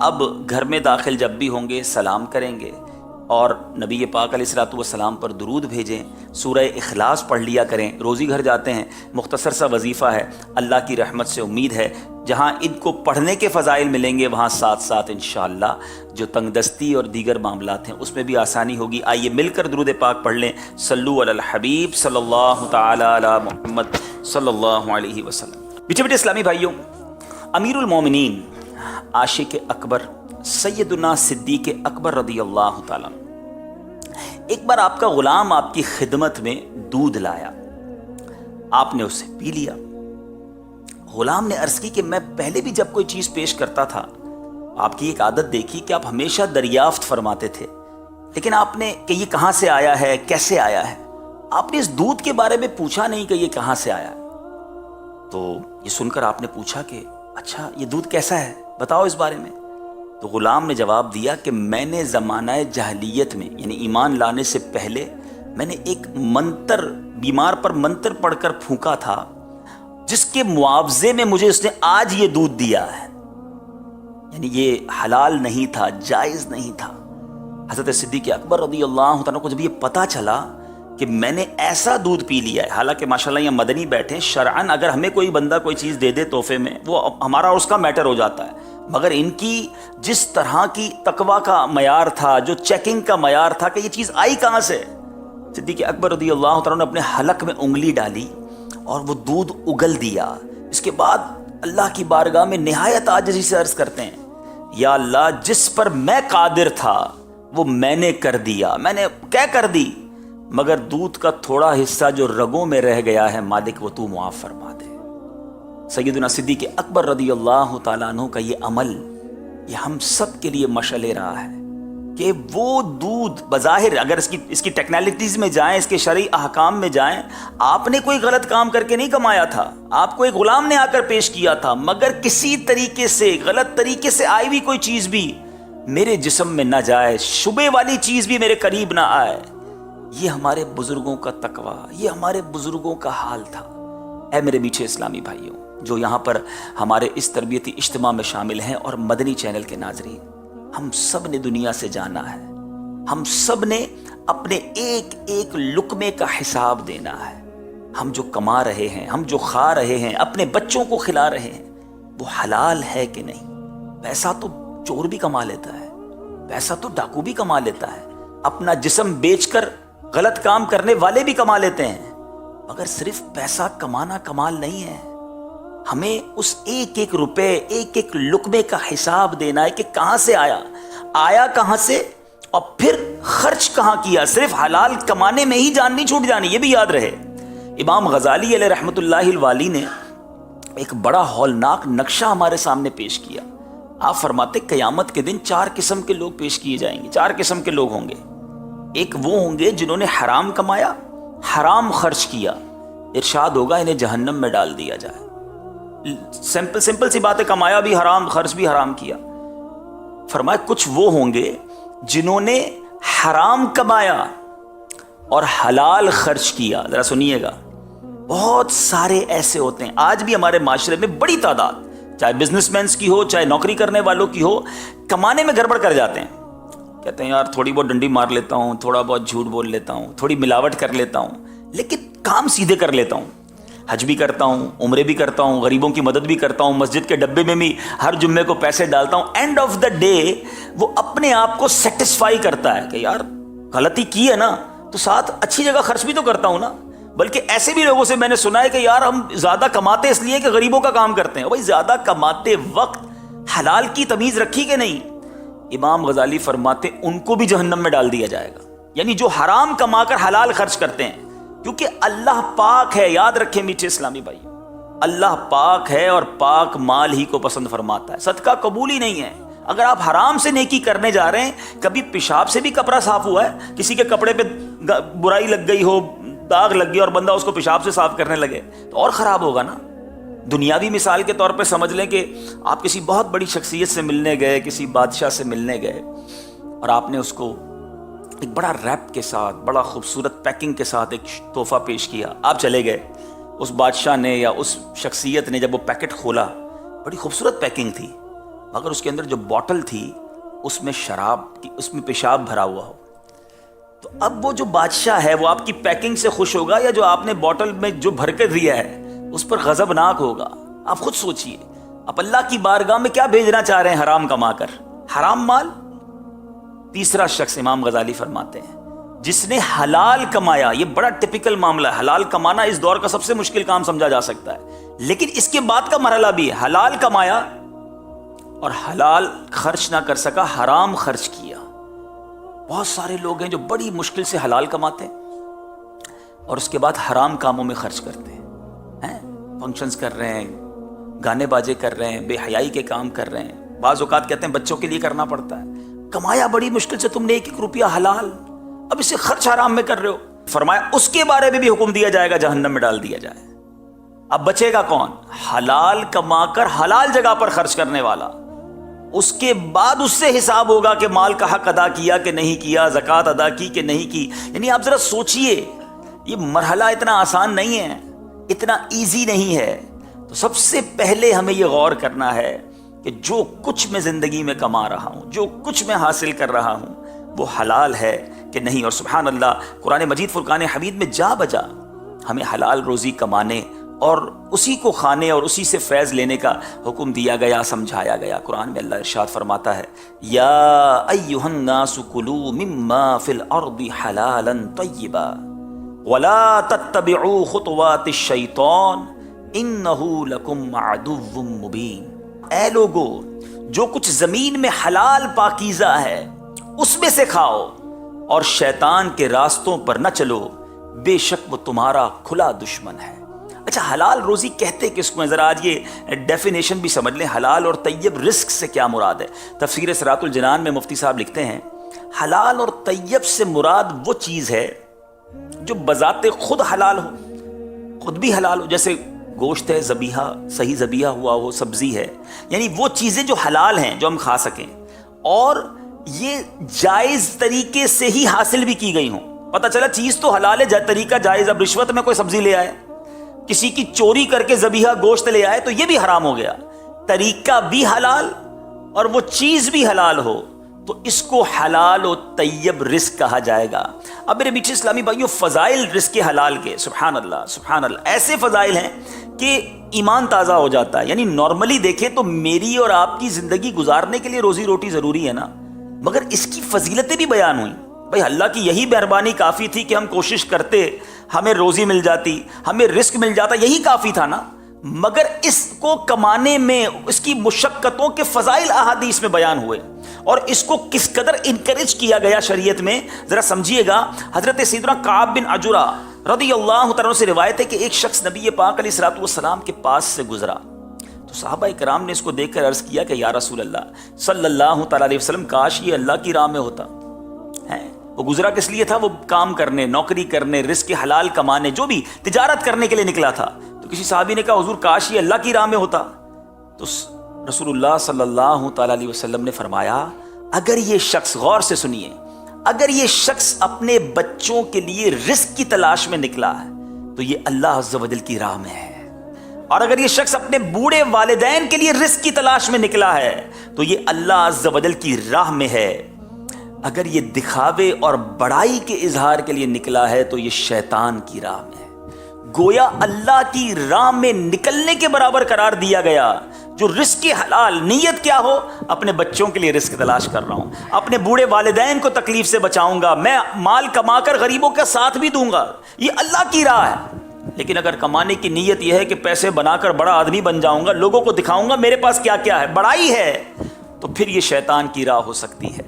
اب گھر میں داخل جب بھی ہوں گے سلام کریں گے اور نبی پاک علیہ الصلوۃ والسلام پر درود بھیجیں، سورہ اخلاص پڑھ لیا کریں۔ روزی گھر جاتے ہیں، مختصر سا وظیفہ ہے، اللہ کی رحمت سے امید ہے جہاں ان کو پڑھنے کے فضائل ملیں گے وہاں ساتھ ساتھ انشاءاللہ جو تنگ دستی اور دیگر معاملات ہیں اس میں بھی آسانی ہوگی۔ آئیے مل کر درود پاک پڑھ لیں۔ صلو علی الحبیب صلی اللہ تعالی علی محمد صلی اللہ علیہ وسلم۔ بیٹے بیٹے اسلامی بھائیوں، امیر المومنین عاشق اکبر سیدنا صدیق اکبر رضی اللہ تعالیٰ ایک بار آپ کا غلام آپ کی خدمت میں دودھ لایا، آپ نے اسے پی لیا۔ غلام نے عرض کی کہ میں پہلے بھی جب کوئی چیز پیش کرتا تھا آپ کی ایک عادت دیکھی کہ آپ ہمیشہ دریافت فرماتے تھے، لیکن آپ نے کہ یہ کہاں سے آیا ہے، کیسے آیا ہے، آپ نے اس دودھ کے بارے میں پوچھا نہیں کہ یہ کہاں سے آیا۔ تو یہ سن کر آپ نے پوچھا کہ اچھا یہ دودھ کیسا ہے، بتاؤ اس بارے میں۔ تو غلام نے جواب دیا کہ میں نے زمانہ جاہلیت میں یعنی ایمان لانے سے پہلے میں نے ایک منتر بیمار پر منتر پڑھ کر پھونکا تھا جس کے معاوضے میں مجھے اس نے آج یہ دودھ دیا ہے، یعنی یہ حلال نہیں تھا، جائز نہیں تھا۔ حضرت صدیق اکبر رضی اللہ عنہ کو جب یہ پتا چلا کہ میں نے ایسا دودھ پی لیا ہے، حالانکہ ماشاءاللہ یہ مدنی بیٹھے شرعاً اگر ہمیں کوئی بندہ کوئی چیز دے دے تحفے میں وہ ہمارا اور اس کا میٹر ہو جاتا ہے، مگر ان کی جس طرح کی تقویٰ کا معیار تھا، جو چیکنگ کا معیار تھا کہ یہ چیز آئی کہاں سے۔ صدیق اکبر رضی اللہ تعالیٰ نے اپنے حلق میں انگلی ڈالی اور وہ دودھ اگل دیا۔ اس کے بعد اللہ کی بارگاہ میں نہایت عاجزی سے عرض کرتے ہیں، یا اللہ جس پر میں قادر تھا وہ میں نے کر دیا، میں نے کیا کر دی، مگر دودھ کا تھوڑا حصہ جو رگوں میں رہ گیا ہے مالک وہ تو معاف فرما دے۔ سیدنا صدیق اکبر رضی اللہ تعالیٰ عنہ کا یہ عمل یہ ہم سب کے لیے مشعل راہ ہے کہ وہ دودھ بظاہر اگر اس کی ٹیکنالوجیز میں جائیں، اس کے شرعی احکام میں جائیں، آپ نے کوئی غلط کام کر کے نہیں کمایا تھا، آپ کو ایک غلام نے آ کر پیش کیا تھا، مگر کسی طریقے سے غلط طریقے سے آئی ہوئی کوئی چیز بھی میرے جسم میں نہ جائے، شبے والی چیز بھی میرے قریب نہ آئے۔ یہ ہمارے بزرگوں کا تقویٰ، یہ ہمارے بزرگوں کا حال تھا۔ اے میرے میٹھے اسلامی بھائیوں جو یہاں پر ہمارے اس تربیتی اجتماع میں شامل ہیں اور مدنی چینل کے ناظرین، ہم سب نے دنیا سے جانا ہے، ہم سب نے اپنے ایک ایک لقمے کا حساب دینا ہے۔ ہم جو کما رہے ہیں، ہم جو کھا رہے ہیں، اپنے بچوں کو کھلا رہے ہیں، وہ حلال ہے کہ نہیں۔ پیسہ تو چور بھی کما لیتا ہے، پیسہ تو ڈاکو بھی کما لیتا ہے، اپنا جسم بیچ کر غلط کام کرنے والے بھی کما لیتے ہیں، مگر صرف پیسہ کمانا کمال نہیں ہے۔ ہمیں اس ایک ایک روپے، ایک ایک لقمے کا حساب دینا ہے کہ کہاں سے آیا کہاں سے، اور پھر خرچ کہاں کیا۔ صرف حلال کمانے میں ہی جان نہیں چھوٹ جانی، یہ بھی یاد رہے۔ امام غزالی علیہ رحمۃ اللہ الوالی نے ایک بڑا ہولناک نقشہ ہمارے سامنے پیش کیا۔ آپ فرماتے قیامت کے دن 4 قسم کے لوگ پیش کیے جائیں گے، 4 قسم کے لوگ ہوں گے۔ ایک وہ ہوں گے جنہوں نے حرام کمایا، حرام خرچ کیا، ارشاد ہوگا انہیں جہنم میں ڈال دیا جائے۔ سمپل سی بات ہے، کمایا بھی حرام، خرچ بھی حرام کیا۔ فرمایا کچھ وہ ہوں گے جنہوں نے حرام کمایا اور حلال خرچ کیا۔ ذرا سنیے گا، بہت سارے ایسے ہوتے ہیں آج بھی ہمارے معاشرے میں، بڑی تعداد، چاہے بزنس مینس کی ہو چاہے نوکری کرنے والوں کی ہو، کمانے میں گڑبڑ کر جاتے ہیں۔ کہتے ہیں یار تھوڑی بہت ڈنڈی مار لیتا ہوں، تھوڑا بہت جھوٹ بول لیتا ہوں، تھوڑی ملاوٹ کر لیتا ہوں، لیکن کام سیدھے کر لیتا ہوں، حج بھی کرتا ہوں، عمرے بھی کرتا ہوں، غریبوں کی مدد بھی کرتا ہوں، مسجد کے ڈبے میں بھی ہر جمعے کو پیسے ڈالتا ہوں۔ اینڈ آف دا ڈے وہ اپنے آپ کو سیٹسفائی کرتا ہے کہ یار غلطی کی ہے نا تو ساتھ اچھی جگہ خرچ بھی تو کرتا ہوں نا۔ بلکہ ایسے بھی لوگوں سے میں نے سنا ہے کہ یار ہم زیادہ کماتے اس لیے کہ غریبوں کا کام کرتے ہیں۔ بھائی زیادہ کماتے وقت حلال کی تمیز رکھی کہ نہیں؟ امام غزالی فرماتے ان کو بھی جہنم میں ڈال دیا جائے گا، یعنی جو حرام کما کر حلال خرچ کرتے ہیں، کیونکہ اللہ پاک ہے۔ یاد رکھیں میٹھے اسلامی بھائی، اللہ پاک ہے اور پاک مال ہی کو پسند فرماتا ہے، صدقہ قبول ہی نہیں ہے۔ اگر آپ حرام سے نیکی کرنے جا رہے ہیں، کبھی پیشاب سے بھی کپڑا صاف ہوا ہے، کسی کے کپڑے پہ برائی لگ گئی ہو، داغ لگ گیا اور بندہ اس کو پیشاب سے صاف کرنے لگے تو اور خراب ہوگا نا۔ دنیاوی مثال کے طور پہ سمجھ لیں کہ آپ کسی بہت بڑی شخصیت سے ملنے گئے، کسی بادشاہ سے ملنے گئے، اور آپ نے اس کو ایک بڑا ریپ کے ساتھ، بڑا خوبصورت پیکنگ کے ساتھ ایک تحفہ پیش کیا۔ آپ چلے گئے، اس بادشاہ نے یا اس شخصیت نے جب وہ پیکٹ کھولا، بڑی خوبصورت پیکنگ تھی، مگر اس کے اندر جو بوٹل تھی اس میں شراب کی، اس میں پیشاب بھرا ہوا ہو، تو اب وہ جو بادشاہ ہے وہ آپ کی پیکنگ سے خوش ہوگا یا جو آپ نے بوٹل میں جو بھر کر دیا ہے اس پر غضبناک ہوگا؟ آپ خود سوچئے، آپ اللہ کی بارگاہ میں کیا بھیجنا چاہ رہے ہیں حرام کما کر؟ حرام مال۔ تیسرا شخص امام غزالی فرماتے ہیں جس نے حلال کمایا، یہ بڑا ٹپیکل معاملہ ہے، حلال کمانا اس دور کا سب سے مشکل کام سمجھا جا سکتا ہے، لیکن اس کے بعد کا مرحلہ بھی ہے، حلال کمایا اور حلال خرچ نہ کر سکا، حرام خرچ کیا۔ بہت سارے لوگ ہیں جو بڑی مشکل سے حلال کماتے ہیں اور اس کے بعد حرام کاموں میں خرچ کرتے ہیں، فنکشنز کر رہے ہیں، گانے باجے کر رہے ہیں، بے حیائی کے کام کر رہے ہیں، بعض اوقات کہتے ہیں بچوں کے لیے کرنا پڑتا ہے۔ کمایا بڑی مشکل سے تم نے 1 روپیہ حلال، اب اسے خرچ حرام میں کر رہے ہو۔ فرمایا اس کے بارے میں بھی حکم دیا جائے گا جہنم میں ڈال دیا جائے۔ اب بچے گا کون؟ حلال کما کر حلال جگہ پر خرچ کرنے والا، اس کے بعد اس سے حساب ہوگا کہ مال کا حق ادا کیا کہ نہیں کیا، زکوٰۃ ادا کی کہ نہیں کی۔ یعنی آپ ذرا سوچئے، یہ مرحلہ اتنا آسان نہیں ہے، اتنا ایزی نہیں ہے۔ تو سب سے پہلے ہمیں یہ غور کرنا ہے کہ جو کچھ میں زندگی میں کما رہا ہوں، جو کچھ میں حاصل کر رہا ہوں، وہ حلال ہے کہ نہیں۔ اور سبحان اللہ، قرآن مجید فرقان حمید میں جا بجا ہمیں حلال روزی کمانے اور اسی کو کھانے اور اسی سے فیض لینے کا حکم دیا گیا، سمجھایا گیا۔ قرآن میں اللہ ارشاد فرماتا ہے، یا ایھا الناس کلوا مما فی الارض حلالا طیبا ولا تتبعوا خطوات الشیطان انہ لکم عدو مبین۔ اے لوگو، جو کچھ زمین میں حلال پاکیزہ ہے اس میں سے کھاؤ اور شیطان کے راستوں پر نہ چلو، بے شک وہ تمہارا کھلا دشمن ہے۔ اچھا، حلال روزی کہتے کس کو ہیں؟ ذرا آج یہ ڈیفینیشن بھی سمجھ لیں، حلال اور طیب رزق سے کیا مراد ہے۔ تفسیر صراط الجنان میں مفتی صاحب لکھتے ہیں، حلال اور طیب سے مراد وہ چیز ہے جو بذات خود حلال ہو، خود بھی حلال ہو، جیسے گوشت ہے، ذبیحہ، صحیح ذبیحہ ہوا ہو، سبزی ہے، یعنی وہ چیزیں جو حلال ہیں جو ہم کھا سکیں اور یہ جائز طریقے سے ہی حاصل بھی کی گئی ہوں۔ پتہ چلا چیز تو حلال ہے، طریقہ جائز۔ اب رشوت میں کوئی سبزی لے آئے، کسی کی چوری کر کے ذبیحہ گوشت لے آئے تو یہ بھی حرام ہو گیا۔ طریقہ بھی حلال اور وہ چیز بھی حلال ہو تو اس کو حلال و طیب رزق کہا جائے گا۔ اب میرے میٹھے اسلامی بھائیوں، فضائل رزق حلال کے، سبحان اللہ سبحان اللہ، ایسے فضائل ہیں کہ ایمان تازہ ہو جاتا ہے۔ یعنی نارملی دیکھیں تو میری اور آپ کی زندگی گزارنے کے لیے روزی روٹی ضروری ہے نا، مگر اس کی فضیلتیں بھی بیان ہوئیں۔ بھائی اللہ کی یہی مہربانی کافی تھی کہ ہم کوشش کرتے، ہمیں روزی مل جاتی، ہمیں رزق مل جاتا، یہی کافی تھا نا۔ مگر اس کو کمانے میں اس کی مشقتوں کے فضائل احادیث میں بیان ہوئے اور اس کو کس قدر انکریج کیا گیا شریعت میں، ذرا سمجھیے گا۔ حضرت سیدنا کعب بن عجرہ رضی اللہ تعالیٰ سے روایت ہے کہ ایک شخص نبی پاک علیہ الصلوۃ والسلام کے پاس سے گزرا تو صحابہ کرام نے اس کو دیکھ کر عرض کیا کہ یا رسول اللہ صلی اللہ تعالیٰ علیہ وسلم، کاش یہ اللہ کی راہ میں ہوتا ہے۔ وہ گزرا کس لیے تھا؟ وہ کام کرنے، نوکری کرنے، رزق حلال کمانے، جو بھی تجارت کرنے کے لیے نکلا تھا۔ تو کسی صحابی نے کہا حضور کاش یہ اللہ کی راہ میں ہوتا۔ تو رسول اللہ صلی اللہ تعالیٰ علیہ وسلم نے فرمایا، اگر یہ شخص، غور سے سنیے، اگر یہ شخص اپنے بچوں کے لیے رزق کی تلاش میں نکلا ہے تو یہ اللہ عز و جل کی راہ میں ہے، اور اگر یہ شخص اپنے بوڑھے والدین کے لیے رزق کی تلاش میں نکلا ہے تو یہ اللہ عز و جل کی راہ میں ہے، اگر یہ دکھاوے اور بڑائی کے اظہار کے لیے نکلا ہے تو یہ شیطان کی راہ میں ہے۔ گویا اللہ کی راہ میں نکلنے کے برابر قرار دیا گیا۔ جو رزق حلال، نیت کیا ہو؟ اپنے بچوں کے لیے رزق تلاش کر رہا ہوں، اپنے بوڑھے والدین کو تکلیف سے بچاؤں گا، میں مال کما کر غریبوں کا ساتھ بھی دوں گا، یہ اللہ کی راہ ہے۔ لیکن اگر کمانے کی نیت یہ ہے کہ پیسے بنا کر بڑا آدمی بن جاؤں گا، لوگوں کو دکھاؤں گا میرے پاس کیا کیا ہے، بڑائی ہے، تو پھر یہ شیطان کی راہ ہو سکتی ہے۔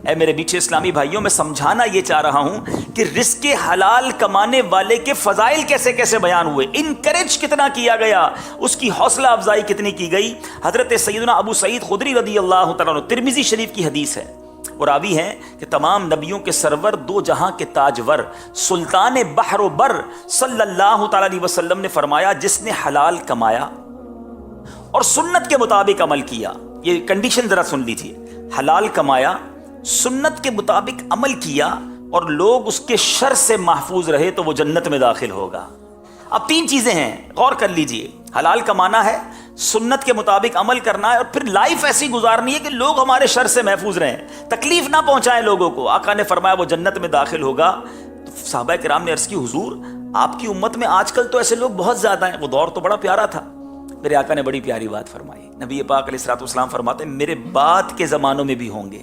اے میرے میٹھے اسلامی بھائیوں، میں سمجھانا یہ چاہ رہا ہوں کہ رزق حلال کمانے والے کے فضائل کیسے کیسے بیان ہوئے، انکریج کتنا کیا گیا، اس کی حوصلہ افزائی کتنی کی گئی۔ حضرت سیدنا ابو سعید خدری رضی اللہ تعالیٰ عنہ، ترمذی شریف کی حدیث ہے، اور راوی ہیں کہ تمام نبیوں کے سرور، دو جہاں کے تاجور، سلطان بحر و بر صلی اللہ تعالیٰ علیہ وسلم نے فرمایا، جس نے حلال کمایا اور سنت کے مطابق عمل کیا، یہ کنڈیشن ذرا سن لیجیے، حلال کمایا، سنت کے مطابق عمل کیا اور لوگ اس کے شر سے محفوظ رہے تو وہ جنت میں داخل ہوگا۔ اب تین چیزیں ہیں، غور کر لیجئے، حلال کمانا ہے، سنت کے مطابق عمل کرنا ہے اور پھر لائف ایسی گزارنی ہے کہ لوگ ہمارے شر سے محفوظ رہیں, تکلیف نہ پہنچائیں لوگوں کو. آقا نے فرمایا وہ جنت میں داخل ہوگا. تو صحابہ کرام نے عرض کی حضور آپ کی امت میں آج کل تو ایسے لوگ بہت زیادہ ہیں. وہ دور تو بڑا پیارا تھا. میرے آقا نے بڑی پیاری بات فرمائی. نبی پاک علیہ الصلوۃ والسلام فرماتے ہیں میرے بعد کے زمانوں میں بھی ہوں گے,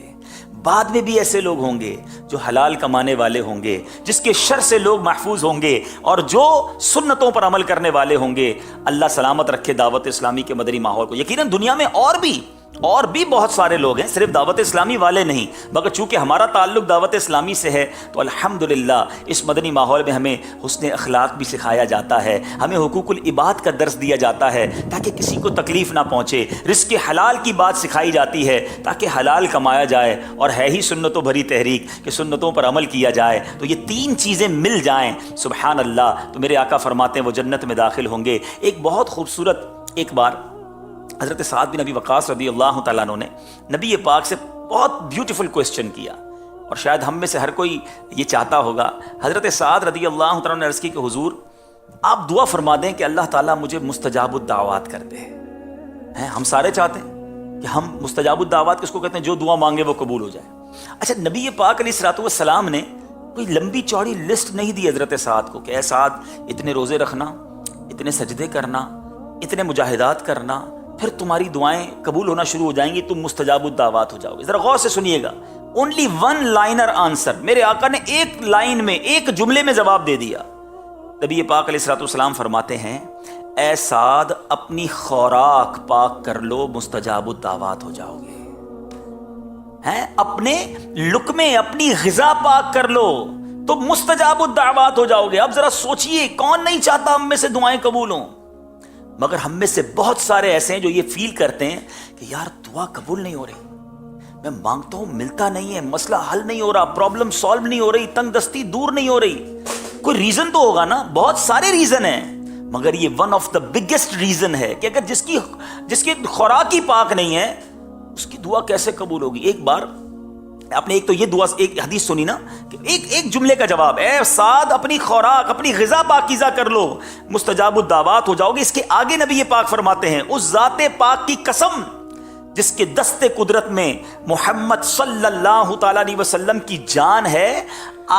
بعد میں بھی ایسے لوگ ہوں گے جو حلال کمانے والے ہوں گے, جس کے شر سے لوگ محفوظ ہوں گے, اور جو سنتوں پر عمل کرنے والے ہوں گے. اللہ سلامت رکھے دعوت اسلامی کے مدنی ماحول کو. یقیناً دنیا میں اور بھی بہت سارے لوگ ہیں, صرف دعوت اسلامی والے نہیں, مگر چونکہ ہمارا تعلق دعوت اسلامی سے ہے تو الحمدللہ اس مدنی ماحول میں ہمیں حسن اخلاق بھی سکھایا جاتا ہے, ہمیں حقوق العباد کا درس دیا جاتا ہے تاکہ کسی کو تکلیف نہ پہنچے. رزق حلال کی بات سکھائی جاتی ہے تاکہ حلال کمایا جائے, اور ہے ہی سنتوں بھری تحریک کہ سنتوں پر عمل کیا جائے. تو یہ تین چیزیں مل جائیں سبحان اللہ, تو میرے آقا فرماتے ہیں وہ جنت میں داخل ہوں گے. ایک بہت خوبصورت, ایک بار حضرت سعد بن ابی وقاص رضی اللہ تعالیٰ عنہ نے نبی پاک سے بہت بیوٹیفل کوسچن کیا, اور شاید ہم میں سے ہر کوئی یہ چاہتا ہوگا. حضرت سعد رضی اللہ تعالیٰ نے عرض کی کہ حضور آپ دعا فرما دیں کہ اللہ تعالیٰ مجھے مستجاب الدعوات کر دے. ہم سارے چاہتے ہیں کہ ہم مستجاب الدعوات کس کو کہتے ہیں, جو دعا مانگے وہ قبول ہو جائے. اچھا نبی پاک علیہ الصلوۃ والسلام نے کوئی لمبی چوڑی لسٹ نہیں دی حضرت سعد کو کہ اے سعد اتنے روزے رکھنا, اتنے سجدے کرنا, اتنے مجاہدات کرنا, پھر تمہاری دعائیں قبول ہونا شروع ہو جائیں گی, تم مستجاب الدعوات ہو جاؤ گے. ذرا غور سے سنیے گا, اونلی ون لائنر آنسر. میرے آقا نے ایک لائن میں, ایک جملے میں جواب دے دیا. نبی پاک علیہ الصلوۃ والسلام فرماتے ہیں اے سعد اپنی خوراک پاک کر لو, مستجاب الدعوات ہو جاؤ گے. اپنے لقمے, اپنی غذا پاک کر لو تو مستجاب الدعوات ہو جاؤ گے. اب ذرا سوچئے کون نہیں چاہتا ہم میں سے دعائیں قبول ہوں, مگر ہم میں سے بہت سارے ایسے ہیں جو یہ فیل کرتے ہیں کہ یار دعا قبول نہیں ہو رہی, میں مانگتا ہوں ملتا نہیں ہے, مسئلہ حل نہیں ہو رہا, پرابلم سالو نہیں ہو رہی, تنگ دستی دور نہیں ہو رہی. کوئی ریزن تو ہوگا نا, بہت سارے ریزن ہیں, مگر یہ one of the biggest reason ہے کہ اگر جس کی خوراک ہی پاک نہیں ہے اس کی دعا کیسے قبول ہوگی. ایک بار آپ نے ایک تو یہ دعا, ایک حدیث سنی نا کہ ایک جملے کا جواب, اے سعد اپنی خوراک, اپنی غذا پاکیزہ کر لو, مستجاب الدعوات ہو جاؤ گے. اس کے آگے نبی پاک فرماتے ہیں اس ذات پاک کی قسم جس کے دست قدرت میں محمد صلی اللہ تعالی علیہ وسلم کی جان ہے,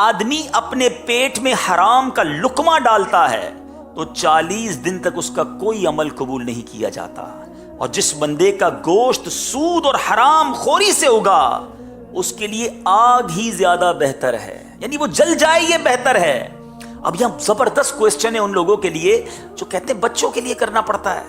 آدمی اپنے پیٹ میں حرام کا لقمہ ڈالتا ہے تو 40 دن تک اس کا کوئی عمل قبول نہیں کیا جاتا, اور جس بندے کا گوشت سود اور حرام خوری سے ہوگا اس کے لیے آگ ہی زیادہ بہتر ہے, یعنی وہ جل جائے یہ بہتر ہے. اب یہاں زبردست کوسچن ہے ان لوگوں کے لیے جو کہتے ہیں بچوں کے لیے کرنا پڑتا ہے.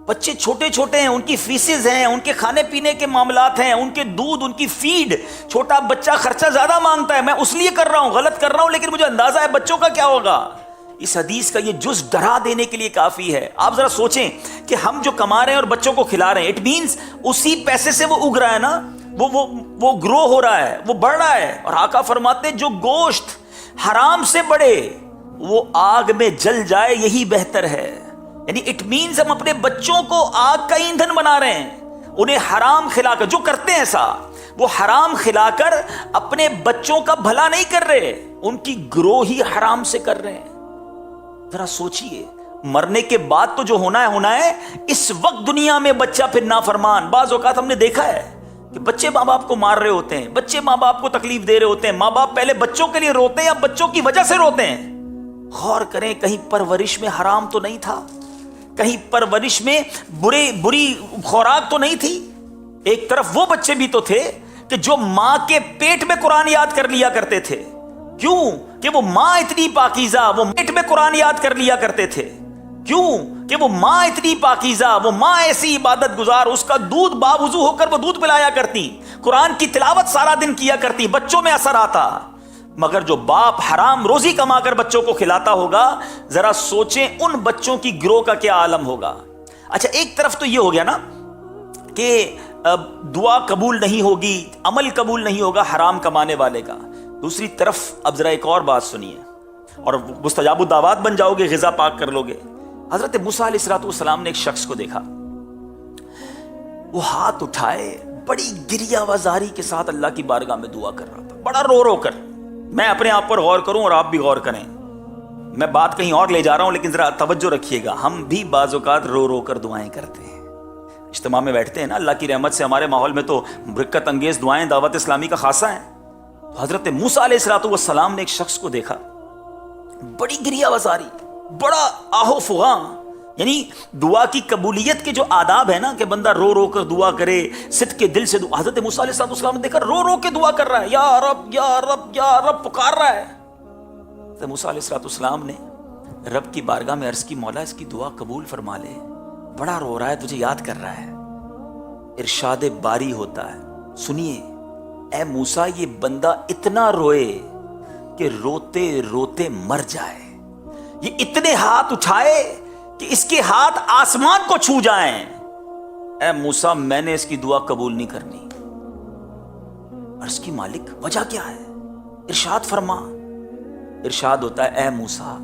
بچے چھوٹے چھوٹے ہیں, ان کی فیسز ہیں, ان کے کھانے پینے کے معاملات ہیں, ان کے دودھ, ان کی فیڈ. چھوٹا بچہ خرچہ زیادہ مانگتا ہے, میں اس لیے کر رہا ہوں, غلط کر رہا ہوں, لیکن مجھے اندازہ ہے بچوں کا کیا ہوگا. اس حدیث کا یہ جز ڈرا دینے کے لیے کافی ہے. آپ ذرا سوچیں کہ ہم جو کما رہے ہیں اور بچوں کو کھلا رہے ہیں, اٹ مینز اسی پیسے سے وہ اگ رہا ہے نا, وہ گرو ہو رہا ہے, وہ بڑھ رہا ہے. اور آقا فرماتے جو گوشت حرام سے بڑھے وہ آگ میں جل جائے یہی بہتر ہے. یعنی اٹ مینز ہم اپنے بچوں کو آگ کا ایندھن بنا رہے ہیں, انہیں حرام کھلا کر. جو کرتے ہیں ایسا وہ حرام کھلا کر اپنے بچوں کا بھلا نہیں کر رہے, ان کی گرو ہی حرام سے کر رہے ہیں. ذرا سوچئے, مرنے کے بعد تو جو ہونا ہے, اس وقت دنیا میں بچہ پھر نافرمان. بعض اوقات ہم نے دیکھا ہے کہ بچے ماں باپ کو مار رہے ہوتے ہیں, بچے ماں باپ کو تکلیف دے رہے ہوتے ہیں, ماں باپ پہلے بچوں کے لیے روتے ہیں, اب بچوں کی وجہ سے روتے ہیں. غور کریں کہیں پرورش میں حرام تو نہیں تھا, کہیں پرورش میں بری خوراک تو نہیں تھی. ایک طرف وہ بچے بھی تو تھے کہ جو ماں کے پیٹ میں قرآن یاد کر لیا کرتے تھے. کیوں کہ وہ ماں اتنی پاکیزہ, وہ پیٹ میں قرآن یاد کر لیا کرتے تھے. کیوں کہ وہ ماں اتنی پاکیزہ, وہ ماں ایسی عبادت گزار, اس کا دودھ باوضو ہو کر وہ دودھ پلایا کرتی, قرآن کی تلاوت سارا دن کیا کرتی, بچوں میں اثر آتا. مگر جو باپ حرام روزی کما کر بچوں کو کھلاتا ہوگا, ذرا سوچیں ان بچوں کی گروہ کا کیا عالم ہوگا. اچھا ایک طرف تو یہ ہو گیا نا کہ دعا قبول نہیں ہوگی, عمل قبول نہیں ہوگا حرام کمانے والے کا. دوسری طرف اب ذرا ایک اور بات سنیے, اور مستجاب الدعوات بن جاؤ گے, غذا پاک کر لو گے. حضرت موسیٰ علیہ الصلوۃ والسلام نے ایک شخص کو دیکھا, وہ ہاتھ اٹھائے بڑی گریہ وزاری کے ساتھ اللہ کی بارگاہ میں دعا کر رہا تھا, بڑا رو رو کر. میں اپنے آپ پر غور کروں اور آپ بھی غور کریں, میں بات کہیں اور لے جا رہا ہوں لیکن ذرا توجہ رکھیے گا. ہم بھی بعض اوقات رو رو کر دعائیں کرتے ہیں, اجتماع میں بیٹھتے ہیں نا, اللہ کی رحمت سے ہمارے ماحول میں تو برکت انگیز دعائیں دعوت اسلامی کا خاصہ ہیں. تو حضرت موسیٰ علیہ السلام نے ایک شخص کو دیکھا, بڑی گریہ وزاری, بڑا آہو فغاں, یعنی دعا کی قبولیت کے جو آداب ہے نا کہ بندہ رو رو کر دعا کرے, صدق کے دل سے دعا. حضرت موسیٰ علیہ السلام نے دیکھا رو رو کے دعا کر رہا ہے, یا رب یا رب یا رب پکار رہا ہے. حضرت موسیٰ علیہ السلام نے رب کی بارگاہ میں عرض کی, مولا اس کی دعا قبول فرما لے, بڑا رو رہا ہے, تجھے یاد کر رہا ہے. ارشاد باری ہوتا ہے, سنیے اے موسیٰ یہ بندہ اتنا روئے کہ روتے روتے مر جائے, یہ اتنے ہاتھ اٹھائے کہ اس کے ہاتھ آسمان کو چھو جائیں. اے موسیٰ میں نے اس کی دعا قبول نہیں کرنی. عرض کی مالک وجہ کیا ہے؟ ارشاد فرما. ارشاد ہوتا ہے اے موسیٰ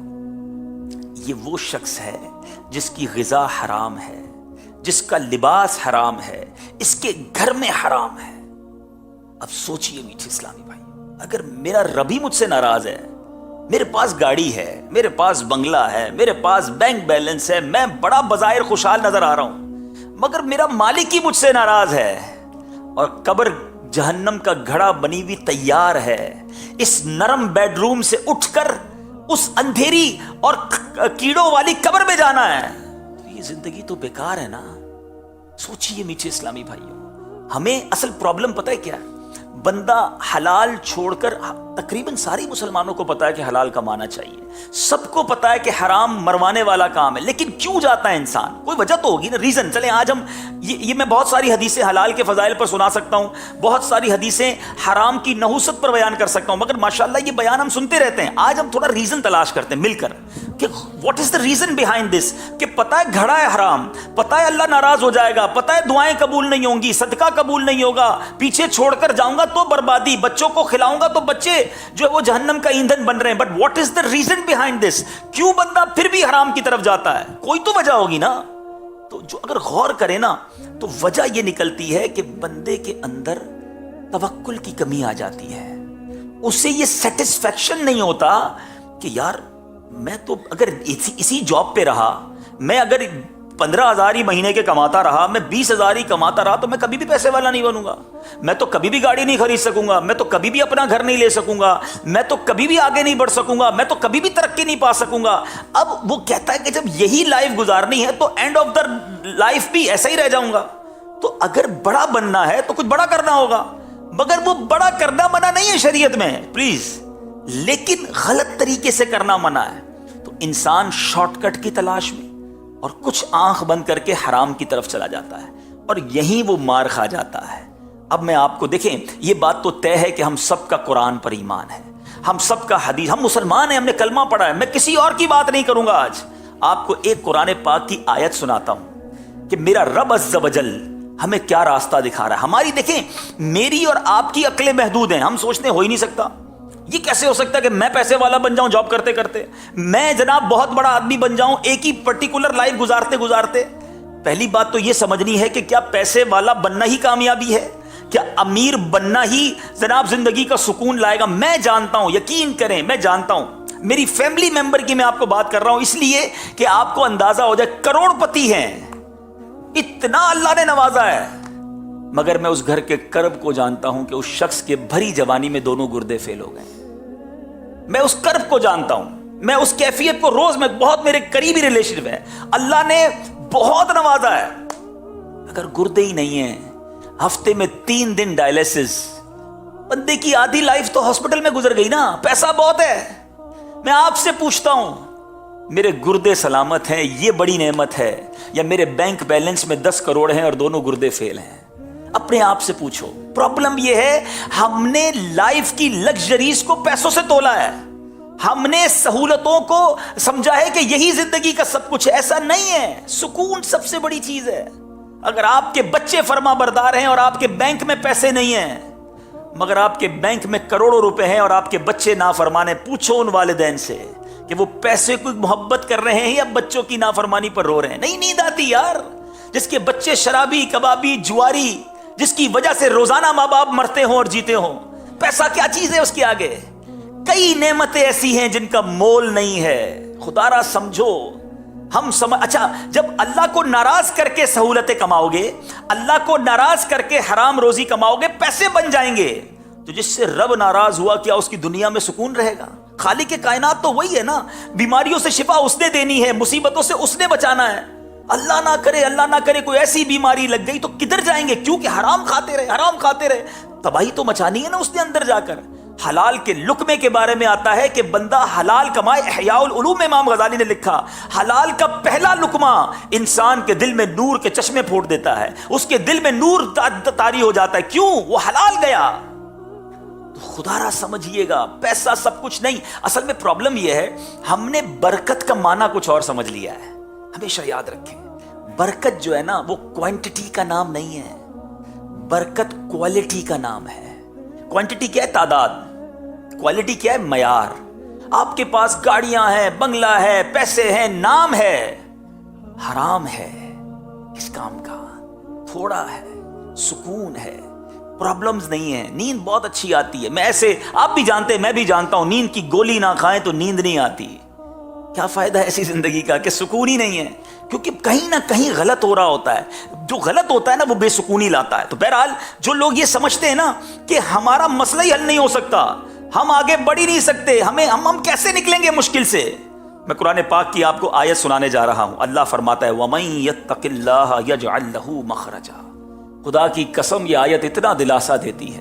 یہ وہ شخص ہے جس کی غذا حرام ہے, جس کا لباس حرام ہے, اس کے گھر میں حرام ہے. اب سوچئے میٹھے اسلامی بھائی, اگر میرا رب ہی مجھ سے ناراض ہے, میرے پاس گاڑی ہے, میرے پاس بنگلہ ہے, میرے پاس بینک بیلنس ہے, میں بڑا بظاہر خوشحال نظر آ رہا ہوں, مگر میرا مالک ہی مجھ سے ناراض ہے, اور قبر جہنم کا گھڑا بنی ہوئی تیار ہے, اس نرم بیڈ روم سے اٹھ کر اس اندھیری اور کیڑوں والی قبر میں جانا ہے, تو یہ زندگی تو بیکار ہے نا. سوچئے میٹھے اسلامی بھائیوں, ہمیں اصل پرابلم پتہ ہے کیا ہے؟ بندہ حلال چھوڑ کر, تقریباً ساری مسلمانوں کو پتا ہے کہ حلال کمانا چاہیے, سب کو پتا ہے کہ حرام مروانے والا کام ہے, لیکن کیوں جاتا ہے انسان؟ کوئی وجہ تو ہوگی نا, ریزن. چلیں آج ہم یہ میں بہت ساری حدیثیں حلال کے فضائل پر سنا سکتا ہوں, بہت ساری حدیثیں حرام کی نحوست پر بیان کر سکتا ہوں, مگر ماشاءاللہ یہ بیان ہم سنتے رہتے ہیں. آج ہم تھوڑا ریزن تلاش کرتے ہیں مل کر کہ what is the reason behind this, کہ پتا ہے گھڑا ہے حرام, پتا ہے اللہ ناراض ہو جائے گا, پتا ہے دعائیں قبول نہیں ہوں گی, صدقہ قبول نہیں ہوگا, پیچھے چھوڑ کر جاؤں گا تو بربادی, بچوں کو کھلاؤں گا تو بچے جو وہ جہنم کا ایندھن بن رہے ہیں. But what is the reason behind this, کیوں بندہ پھر بھی حرام کی طرف جاتا ہے؟ کوئی تو وجہ ہوگی نا. تو جو اگر غور کرے نا تو وجہ یہ نکلتی ہے کہ بندے کے اندر توکل کی کمی آ جاتی ہے, اسے یہ سیٹسفیکشن نہیں ہوتا کہ یار میں تو اگر اسی جاب پہ رہا, میں اگر 15,000 ہی مہینے کے کماتا رہا, میں 20,000 ہی کماتا رہا, تو میں کبھی بھی پیسے والا نہیں بنوں گا, میں تو کبھی بھی گاڑی نہیں خرید سکوں گا, میں تو کبھی بھی اپنا گھر نہیں لے سکوں گا, میں تو کبھی بھی آگے نہیں بڑھ سکوں گا, میں تو کبھی بھی ترقی نہیں پا سکوں گا. اب وہ کہتا ہے کہ جب یہی لائف گزارنی ہے تو اینڈ آف دا لائف بھی ایسا ہی رہ جاؤں گا. تو اگر بڑا بننا ہے تو کچھ بڑا کرنا ہوگا, مگر وہ بڑا کرنا منع نہیں ہے شریعت میں پلیز, لیکن غلط طریقے سے کرنا منع ہے. تو انسان شارٹ کٹ کی تلاش میں اور کچھ آنکھ بند کر کے حرام کی طرف چلا جاتا ہے, اور یہیں وہ مار کھا جاتا ہے. اب میں آپ کو دیکھیں, یہ بات تو طے ہے کہ ہم سب کا قرآن پر ایمان ہے, ہم سب کا حدیث, ہم مسلمان ہیں, ہم نے کلمہ پڑھا ہے. میں کسی اور کی بات نہیں کروں گا. آج آپ کو ایک قرآن پاک کی آیت سناتا ہوں کہ میرا رب عز و جل ہمیں کیا راستہ دکھا رہا ہے. ہماری دیکھیں, میری اور آپ کی عقلیں محدود ہیں, ہم سوچتے ہو ہی نہیں سکتا, یہ کیسے ہو سکتا ہے کہ میں پیسے والا بن جاؤں جاب کرتے کرتے, میں جناب بہت بڑا آدمی بن جاؤں ایک ہی پرٹیکولر لائف گزارتے گزارتے. پہلی بات تو یہ سمجھنی ہے کہ کیا پیسے والا بننا ہی کامیابی ہے؟ کیا امیر بننا ہی جناب زندگی کا سکون لائے گا؟ میں جانتا ہوں, یقین کریں میں جانتا ہوں, میری فیملی ممبر کی میں آپ کو بات کر رہا ہوں اس لیے کہ آپ کو اندازہ ہو جائے, کروڑ پتی ہیں, اتنا اللہ نے نوازا ہے, مگر میں اس گھر کے کرب کو جانتا ہوں کہ اس شخص کے بھری جوانی میں دونوں گردے فیل ہو گئے. میں اس کرب کو جانتا ہوں, میں اس کیفیت کو روز میں, بہت میرے قریبی ریلیشن ہے, اللہ نے بہت نوازا ہے, اگر گردے ہی نہیں ہیں, ہفتے میں 3 دن ڈائلیسس, بندے کی آدھی لائف تو ہاسپٹل میں گزر گئی نا. پیسہ بہت ہے, میں آپ سے پوچھتا ہوں میرے گردے سلامت ہیں, یہ بڑی نعمت ہے, یا میرے بینک بیلنس میں 10 کروڑ ہیں اور دونوں گردے فیل ہیں؟ اپنے آپ سے پوچھو. پرابلم یہ ہے ہم نے لائف کی لگژریز کو پیسوں سے تولا ہے, ہم نے سہولتوں کو سمجھا ہے کہ یہی زندگی کا سب کچھ ہے. ایسا نہیں ہے, سکون سب سے بڑی چیز ہے. اگر آپ کے بچے فرما بردار ہیں اور آپ کے بینک میں پیسے نہیں ہیں, مگر آپ کے بینک میں کروڑوں روپے ہیں اور آپ کے بچے نافرمانے, پوچھو ان والدین سے کہ وہ پیسے کو محبت کر رہے ہیں یا بچوں کی نافرمانی پر رو رہے ہیں. نہیں نیند آتی یار, جس کے بچے شرابی, کبابی, جواری, جس کی وجہ سے روزانہ ماں باپ مرتے ہوں اور جیتے ہوں. پیسہ کیا چیز ہے اس کے آگے؟ کئی نعمتیں ایسی ہیں جن کا مول نہیں ہے. خدا را سمجھو, اچھا جب اللہ کو ناراض کر کے سہولتیں کماؤ گے، اللہ کو ناراض کر کے حرام روزی کماؤ گے، پیسے بن جائیں گے، تو جس سے رب ناراض ہوا کیا اس کی دنیا میں سکون رہے گا؟ خالق کے کائنات تو وہی ہے نا، بیماریوں سے شفا اس نے دینی ہے، مصیبتوں سے اس نے بچانا ہے۔ اللہ نہ کرے کوئی ایسی بیماری لگ گئی تو کدھر جائیں گے؟ کیونکہ حرام کھاتے رہے، تباہی تو مچانی ہے نا اس نے اندر جا کر۔ حلال کے لقمے کے بارے میں آتا ہے کہ بندہ حلال کمائے۔ احیاء العلوم میں امام غزالی نے لکھا، حلال کا پہلا لقمہ انسان کے دل میں نور کے چشمے پھوڑ دیتا ہے، اس کے دل میں نور طاری ہو جاتا ہے۔ کیوں؟ وہ حلال گیا۔ تو خدا را سمجھیے گا، پیسہ سب کچھ نہیں۔ اصل میں پرابلم یہ ہے، ہم نے برکت کا معنی کچھ اور سمجھ لیا ہے۔ ہمیشہ یاد رکھیں، برکت جو ہے نا وہ کوانٹٹی کا نام نہیں ہے، برکت کوالٹی کا نام ہے۔ کوانٹٹی کیا ہے؟ تعداد۔ کوالٹی کیا ہے؟ معیار۔ آپ کے پاس گاڑیاں ہیں، بنگلہ ہے، پیسے ہیں، نام ہے، حرام ہے، اس کام کا تھوڑا ہے، سکون ہے، پرابلمز نہیں ہے، نیند بہت اچھی آتی ہے۔ میں ایسے، آپ بھی جانتے ہیں، میں بھی جانتا ہوں، نیند کی گولی نہ کھائیں تو نیند نہیں آتی۔ کیا فائدہ ہے ایسی زندگی کا کہ سکون ہی نہیں ہے؟ کیونکہ کہیں نہ کہیں غلط ہو رہا ہوتا ہے۔ جو غلط ہوتا ہے نا وہ بے سکونی لاتا ہے۔ تو بہرحال جو لوگ یہ سمجھتے ہیں نا کہ ہمارا مسئلہ ہی حل نہیں ہو سکتا، ہم آگے بڑھ ہی نہیں سکتے، ہم کیسے نکلیں گے مشکل سے؟ میں قرآن پاک کی آپ کو آیت سنانے جا رہا ہوں۔ اللہ فرماتا ہے وَمَن يَتَّقِ اللَّهَ يَجْعَل لَّهُ مَخْرَجًا۔ خدا کی قسم یہ آیت اتنا دلاسا دیتی ہے،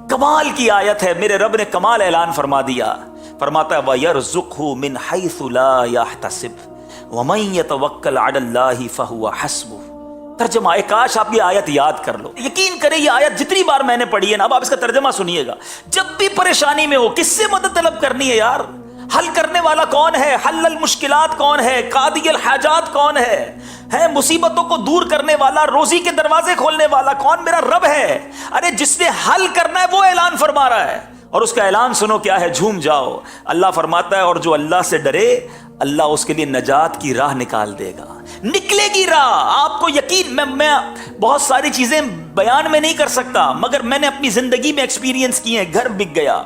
کمال کی آیت ہے۔ میرے رب نے کمال اعلان فرما دیا، فرماتا ہے وَيَرْزُقْهُ مِنْ حَيْثُ لَا يَحْتَسِبُ وَمَن يَتَوَكَّلْ عَلَى اللَّهِ فَهُوَ حَسْبُهُ۔ ترجمہ کاش آپ یہ آیت یاد کر لو۔ یقین کریں یہ آیت جتنی بار میں نے پڑھی ہے نا، اب آپ اس کا ترجمہ سنیے گا، جب بھی پریشانی میں ہو کس سے مدد طلب کرنی ہے یار؟ حل کرنے والا کون ہے؟ حل المشکلات کون ہے؟ قاضی الحاجات کون ہے مصیبتوں کو دور کرنے والا، روزی کے دروازے کھولنے والا کون؟ میرا رب ہے۔ ارے جس نے حل کرنا ہے وہ اعلان فرما رہا ہے، اور اس کا اعلان سنو کیا ہے؟ جھوم جاؤ۔ اللہ فرماتا ہے اور جو اللہ سے ڈرے اللہ اس کے لیے نجات کی راہ نکال دے گا، نکلے گی راہ۔ آپ کو یقین، میں بہت ساری چیزیں بیان میں نہیں کر سکتا، مگر میں نے اپنی زندگی میں ایکسپیرینس کی ہیں۔ گھر بک گیا،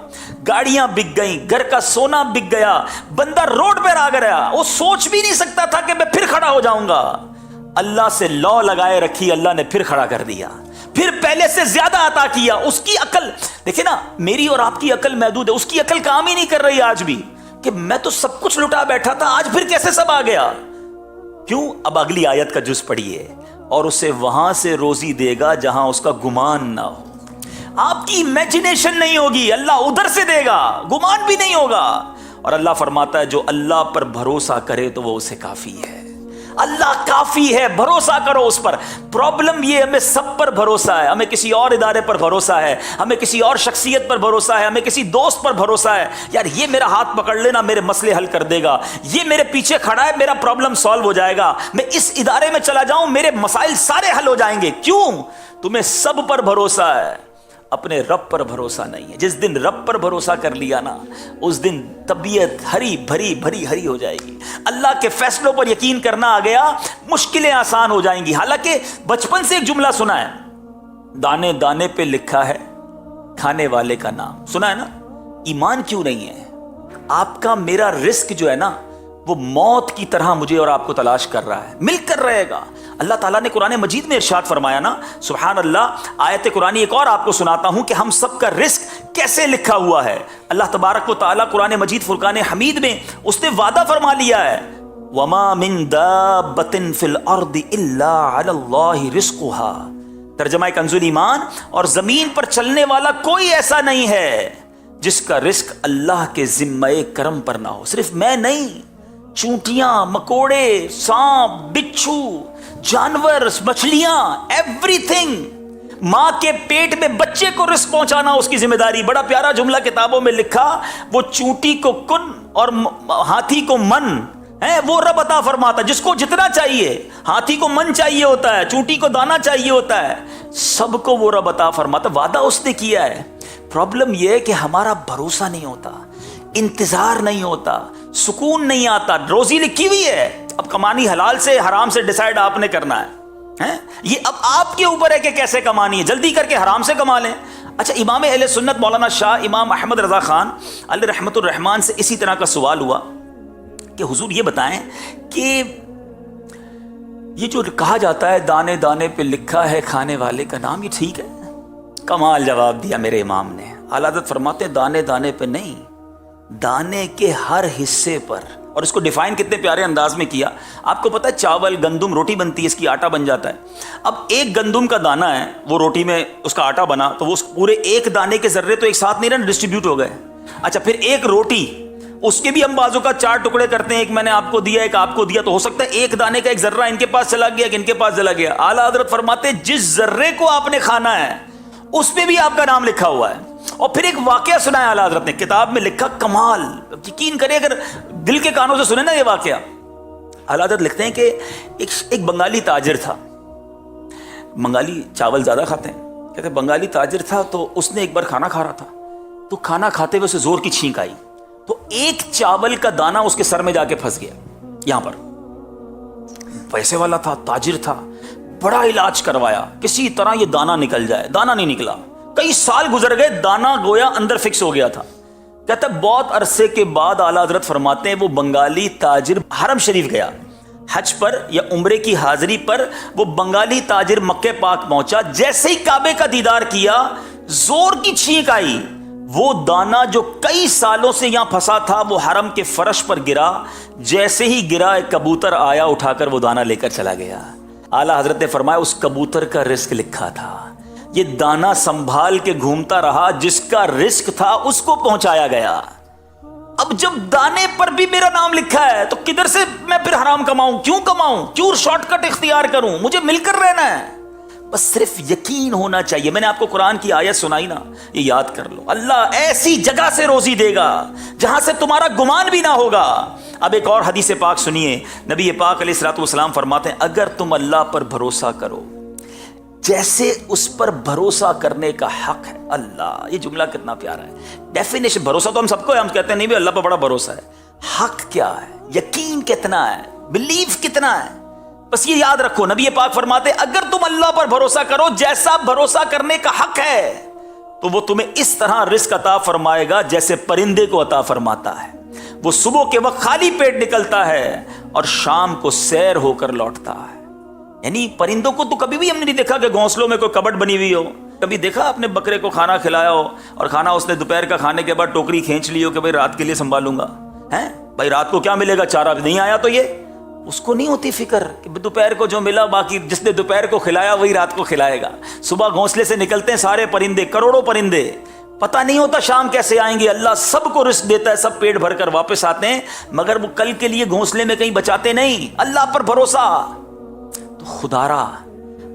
گاڑیاں بک گئیں، گھر کا سونا بک گیا، بندہ روڈ پر آ گیا، وہ سوچ بھی نہیں سکتا تھا کہ میں پھر کھڑا ہو جاؤں گا۔ اللہ سے لو لگائے رکھی، اللہ نے پھر کھڑا کر دیا، پھر پہلے سے زیادہ عطا کیا۔ اس کی عقل دیکھیں نا، میری اور آپ کی عقل محدود ہے، اس کی عقل کام ہی نہیں کر رہی آج بھی، کہ میں تو سب کچھ لٹا بیٹھا تھا، آج پھر کیسے سب آ گیا؟ کیوں؟ اب اگلی آیت کا جز پڑھیے، اور اسے وہاں سے روزی دے گا جہاں اس کا گمان نہ ہو۔ آپ کی امیجنیشن نہیں ہوگی، اللہ ادھر سے دے گا، گمان بھی نہیں ہوگا۔ اور اللہ فرماتا ہے جو اللہ پر بھروسہ کرے تو وہ اسے کافی ہے۔ اللہ کافی ہے، بھروسہ کرو اس پر۔ پرابلم یہ ہمیں سب پر بھروسہ ہے، ہمیں کسی اور ادارے پر بھروسہ ہے، ہمیں کسی اور شخصیت پر بھروسہ ہے، ہمیں کسی دوست پر بھروسہ ہے، یار یہ میرا ہاتھ پکڑ لینا میرے مسئلے حل کر دے گا، یہ میرے پیچھے کھڑا ہے میرا پرابلم سالو ہو جائے گا، میں اس ادارے میں چلا جاؤں میرے مسائل سارے حل ہو جائیں گے۔ کیوں؟ تمہیں سب پر بھروسہ ہے، اپنے رب پر بھروسہ نہیں ہے۔ جس دن رب پر بھروسہ کر لیا نا، اس دن طبیعت ہری بھری ہو جائے گی۔ اللہ کے فیصلوں پر یقین کرنا آ گیا، مشکلیں آسان ہو جائیں گی۔ حالانکہ بچپن سے ایک جملہ سنا ہے، دانے دانے پہ لکھا ہے کھانے والے کا نام، سنا ہے نا؟ ایمان کیوں نہیں ہے؟ آپ کا میرا رزق جو ہے نا وہ موت کی طرح مجھے اور آپ کو تلاش کر رہا ہے، مل کر رہے گا۔ اللہ تعالیٰ نے قرآن مجید میں ارشاد فرمایا نا، سبحان اللہ۔ آیت قرآنی ایک اور آپ کو سناتا ہوں کہ ہم سب کا رزق کیسے لکھا ہوا ہے۔ اللہ تبارک و تعالیٰ قرآن مجید فرقان حمید میں اس نے وعدہ فرما لیا ہے، وَمَا مِن دَابَّةٍ فِي الْأَرْضِ إِلَّا عَلَى اللَّهِ رِزْقُهَا۔ ترجمہ کنز ایمان، اور زمین پر چلنے والا کوئی ایسا نہیں ہے جس کا رزق اللہ کے ذمہ کرم پر نہ ہو۔ صرف میں نہیں، چونٹیاں، مکوڑے، سانپ، بچھو، جانور، مچھلیاں، ایوری تھنگ۔ ماں کے پیٹ میں بچے کو رزق پہنچانا اس کی ذمہ داری۔ بڑا پیارا جملہ کتابوں میں لکھا، وہ چونٹی کو کن اور ہاتھی کو من ہے، وہ رب عطا فرماتا، جس کو جتنا چاہیے۔ ہاتھی کو من چاہیے ہوتا ہے، چونٹی کو دانا چاہیے ہوتا ہے، سب کو وہ رب عطا فرماتا۔ وعدہ اس نے کیا ہے۔ پرابلم یہ ہے کہ ہمارا بھروسہ نہیں ہوتا، انتظار نہیں ہوتا، سکون نہیں آتا۔ روزی لکھی ہوئی ہے، اب کمانی حلال سے حرام سے ڈیسائیڈ آپ نے کرنا ہے، یہ اب آپ کے اوپر ہے کہ کیسے کمانی ہے۔ جلدی کر کے حرام سے کما لیں۔ اچھا، امام اہل سنت مولانا شاہ امام احمد رضا خان علیہ رحمت الرحمان سے اسی طرح کا سوال ہوا کہ حضور یہ بتائیں کہ یہ جو کہا جاتا ہے دانے دانے پہ لکھا ہے کھانے والے کا نام، یہ ٹھیک ہے؟ کمال جواب دیا میرے امام نے۔ اعلیٰ حضرت فرماتے ہیں دانے دانے پہ نہیں، دانے کے ہر حصے پر۔ اور اس کو ڈیفائن کتنے پیارے انداز میں کیا۔ آپ کو پتہ ہے چاول گندم روٹی بنتی ہے، اس کی آٹا بن جاتا ہے۔ اب ایک گندم کا دانہ ہے، وہ روٹی میں اس کا آٹا بنا، تو وہ پورے ایک دانے کے ذرے تو ایک ساتھ نہیں رہے، ڈسٹریبیوٹ ہو گئے۔ اچھا پھر ایک روٹی، اس کے بھی ہم بازو کا 4 ٹکڑے کرتے ہیں، ایک میں نے آپ کو دیا، ایک آپ کو دیا، تو ہو سکتا ہے ایک دانے کا ایک ذرہ ان کے پاس چلا گیا کہ ان کے پاس چلا گیا۔ اعلیٰ حضرت فرماتے ہیں جس ذرے کو آپ نے کھانا ہے اس پہ بھی آپ کا نام لکھا ہوا ہے۔ اور پھر ایک واقعہ سنایا اعلیٰ حضرت نے، کتاب میں لکھا، کمال، یقین کرے اگر دل کے کانوں سے سنے نا یہ واقعہ۔ اعلیٰ حضرت لکھتے ہیں کہ ایک بنگالی تاجر تھا، بنگالی چاول زیادہ کھاتے ہیں، کہتے ہیں بنگالی تاجر تھا، تو اس نے ایک بار کھانا کھا رہا تھا، تو کھانا کھاتے ہوئے اسے زور کی چھینک آئی، تو ایک چاول کا دانہ اس کے سر میں جا کے پھنس گیا یہاں پر۔ پیسے والا تھا، تاجر تھا، بڑا علاج کروایا کسی طرح یہ دانہ نکل جائے، دانہ نہیں نکلا، کئی سال گزر گئے، دانہ گویا اندر فکس ہو گیا تھا۔ کہتا ہے بہت عرصے کے بعد اعلیٰ حضرت فرماتے ہیں وہ بنگالی تاجر حرم شریف گیا، حج پر یا عمرے کی حاضری پر وہ بنگالی تاجر مکہ پاک پہنچا، جیسے ہی کعبے کا دیدار کیا زور کی چھینک آئی، وہ دانہ جو کئی سالوں سے یہاں پھنسا تھا وہ حرم کے فرش پر گرا، جیسے ہی گرا ایک کبوتر آیا اٹھا کر وہ دانہ لے کر چلا گیا۔ اعلیٰ حضرت نے فرمایا اس کبوتر کا رزق لکھا تھا، یہ دانہ سنبھال کے گھومتا رہا، جس کا رزق تھا اس کو پہنچایا گیا۔ اب جب دانے پر بھی میرا نام لکھا ہے تو کدھر سے میں پھر حرام کماؤں؟ کیوں شارٹ کٹ اختیار کروں؟ مجھے مل کر رہنا ہے، بس صرف یقین ہونا چاہیے۔ میں نے آپ کو قرآن کی آیت سنائی نا، یہ یاد کر لو، اللہ ایسی جگہ سے روزی دے گا جہاں سے تمہارا گمان بھی نہ ہوگا۔ اب ایک اور حدیث پاک سنیے، نبی پاک علیہ الصلوۃ والسلام فرماتے ہیں اگر تم اللہ پر بھروسہ کرو جیسے اس پر بھروسہ کرنے کا حق ہے۔ اللہ، یہ جملہ کتنا پیارا ہے۔ ڈیفینیشن، بھروسہ تو ہم سب کو ہے، ہم کہتے ہیں نہیں بھی اللہ پر بڑا بھروسہ ہے، حق کیا ہے، یقین کتنا ہے، بلیف کتنا ہے، بس یہ یاد رکھو۔ نبی پاک فرماتے اگر تم اللہ پر بھروسہ کرو جیسا بھروسہ کرنے کا حق ہے تو وہ تمہیں اس طرح رزق عطا فرمائے گا جیسے پرندے کو عطا فرماتا ہے۔ وہ صبح کے وقت خالی پیٹ نکلتا ہے اور شام کو سیر ہو کر لوٹتا ہے۔ یعنی پرندوں کو تو کبھی بھی ہم نے نہیں دیکھا کہ گھونسلوں میں کوئی کبٹ بنی ہوئی ہو۔ کبھی دیکھا اپنے بکرے کو کھانا کھلایا ہو اور کھانا اس نے دوپہر کا کھانے کے بعد ٹوکری کھینچ لی ہو کہ بھائی رات کے لیے سنبھالوں گا، ہیں بھائی رات کو کیا ملے گا، چارہ نہیں آیا تو یہ اس کو نہیں ہوتی فکر کہ دوپہر کو جو ملا باقی جس نے دوپہر کو کھلایا وہی رات کو کھلائے گا۔ صبح گھونسلے سے نکلتے ہیں سارے پرندے، کروڑوں پرندے، پتہ نہیں ہوتا شام کیسے آئیں گے، اللہ سب کو رزق دیتا ہے، سب پیٹ بھر کر واپس آتے ہیں، مگر وہ کل کے لیے گھونسلے میں کہیں بچاتے نہیں۔ اللہ پر بھروسہ تو خدارا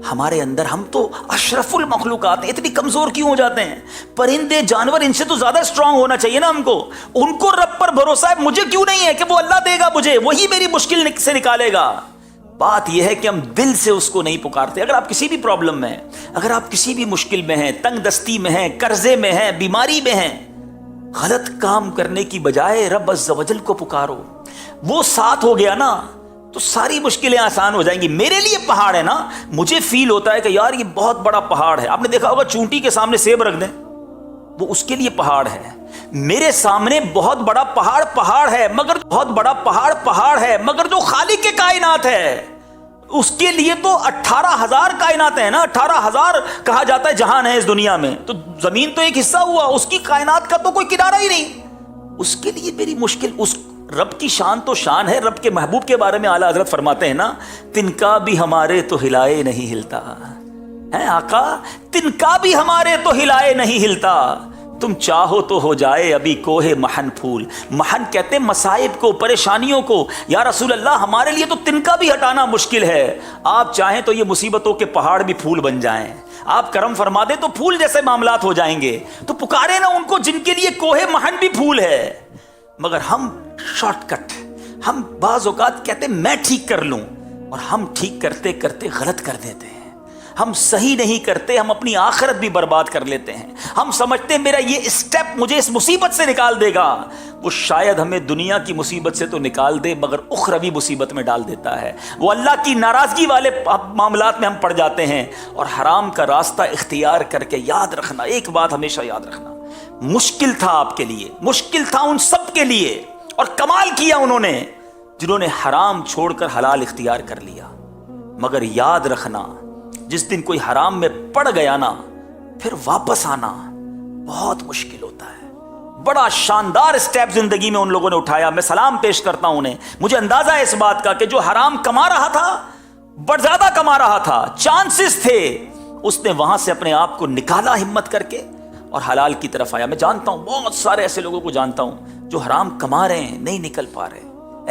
ہمارے اندر، ہم تو اشرف المخلوقات ہیں، اتنی کمزور کیوں ہو جاتے ہیں؟ پرندے جانور ان سے تو زیادہ اسٹرانگ ہونا چاہیے نا ہم کو، ان کو رب پر بھروسہ ہے، مجھے کیوں نہیں ہے کہ وہ اللہ دے گا مجھے، وہی میری مشکل سے نکالے گا۔ بات یہ ہے کہ ہم دل سے اس کو نہیں پکارتے۔ اگر آپ کسی بھی پرابلم میں ہیں، اگر آپ کسی بھی مشکل میں ہیں، تنگ دستی میں ہیں، قرضے میں ہیں، بیماری میں ہیں، غلط کام کرنے کی بجائے رب عز و جل کو پکارو، وہ ساتھ ہو گیا نا تو ساری مشکلیں آسان ہو جائیں گی۔ میرے لیے پہاڑ ہے نا، مجھے فیل ہوتا ہے کہ یار یہ بہت بڑا پہاڑ ہے۔ آپ نے دیکھا ہوگا چونٹی کے سامنے سیب رکھ دیں، وہ اس کے لیے پہاڑ ہے۔ میرے سامنے بہت بڑا پہاڑ ہے، مگر بہت بڑا پہاڑ ہے، مگر جو خالق کے کائنات ہے اس کے لیے تو 18,000 کائنات ہیں نا، 18,000 کہا جاتا ہے جہان ہے اس دنیا میں، تو زمین تو ایک حصہ ہوا، اس کی کائنات کا تو کوئی کنارہ ہی نہیں۔ اس کے لیے میری مشکل، اس رب کی شان تو شان ہے۔ رب کے محبوب کے بارے میں اعلیٰ حضرت فرماتے ہیں نا، تنکا بھی ہمارے تو ہلائے نہیں ہلتا ہے آقا، تنکا بھی ہمارے تو ہلائے نہیں ہلتا، تم چاہو تو ہو جائے ابھی کوہ محن پھول۔ محن کہتے ہیں مصائب کو، پریشانیوں کو۔ یا رسول اللہ ہمارے لیے تو تنکا بھی ہٹانا مشکل ہے، آپ چاہیں تو یہ مصیبتوں کے پہاڑ بھی پھول بن جائیں، آپ کرم فرما دیں تو پھول جیسے معاملات ہو جائیں گے۔ تو پکارے نا ان کو جن کے لیے کوہ محن بھی پھول ہے۔ مگر ہم شارٹ کٹ، ہم بعض اوقات کہتے ہیں میں ٹھیک کر لوں، اور ہم ٹھیک کرتے کرتے غلط کر دیتے ہیں، ہم صحیح نہیں کرتے، ہم اپنی آخرت بھی برباد کر لیتے ہیں۔ ہم سمجھتے ہیں میرا یہ اسٹیپ مجھے اس مصیبت سے نکال دے گا، وہ شاید ہمیں دنیا کی مصیبت سے تو نکال دے مگر اخروی مصیبت میں ڈال دیتا ہے۔ وہ اللہ کی ناراضگی والے معاملات میں ہم پڑ جاتے ہیں، اور حرام کا راستہ اختیار کر کے یاد رکھنا، ایک بات ہمیشہ یاد رکھنا، مشکل تھا آپ کے لیے، مشکل تھا ان سب کے لیے، اور کمال کیا انہوں نے جنہوں نے حرام چھوڑ کر حلال اختیار کر لیا۔ مگر یاد رکھنا جس دن کوئی حرام میں پڑ گیا نا پھر واپس آنا بہت مشکل ہوتا ہے. بڑا شاندار سٹیپ زندگی میں ان لوگوں نے اٹھایا. میں سلام پیش کرتا ہوں انہیں. مجھے اندازہ ہے اس بات کا کہ جو حرام کما رہا تھا بڑا زیادہ کما رہا تھا, چانسز تھے, اس نے وہاں سے اپنے آپ کو نکالا ہمت کر کے اور حلال کی طرف آیا. میں جانتا ہوں بہت سارے ایسے لوگوں کو جانتا ہوں جو حرام کما رہے ہیں نہیں نکل پا رہے.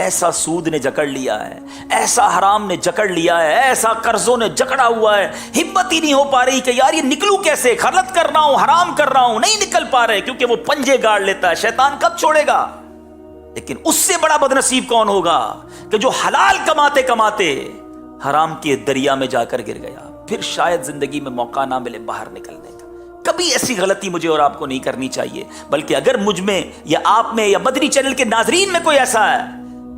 ایسا سود نے جکڑ لیا ہے, ایسا حرام نے جکڑ لیا ہے, ایسا قرضوں نے جکڑا ہوا ہے, ہمت ہی نہیں ہو پا رہی کہ یار یہ نکلوں کیسے, غلط کر رہا ہوں, حرام کر رہا ہوں, نہیں نکل پا رہے کیونکہ وہ پنجے گاڑ لیتا ہے. شیطان کب چھوڑے گا؟ لیکن اس سے بڑا بدنصیب کون ہوگا کہ جو حلال کماتے کماتے حرام کے دریا میں جا کر گر گیا. پھر شاید زندگی میں موقع نہ ملے باہر نکلنے کا. کبھی ایسی غلطی مجھے اور آپ کو نہیں کرنی چاہیے. بلکہ اگر مجھ میں یا آپ میں یا مدنی چینل کے ناظرین میں کوئی ایسا ہے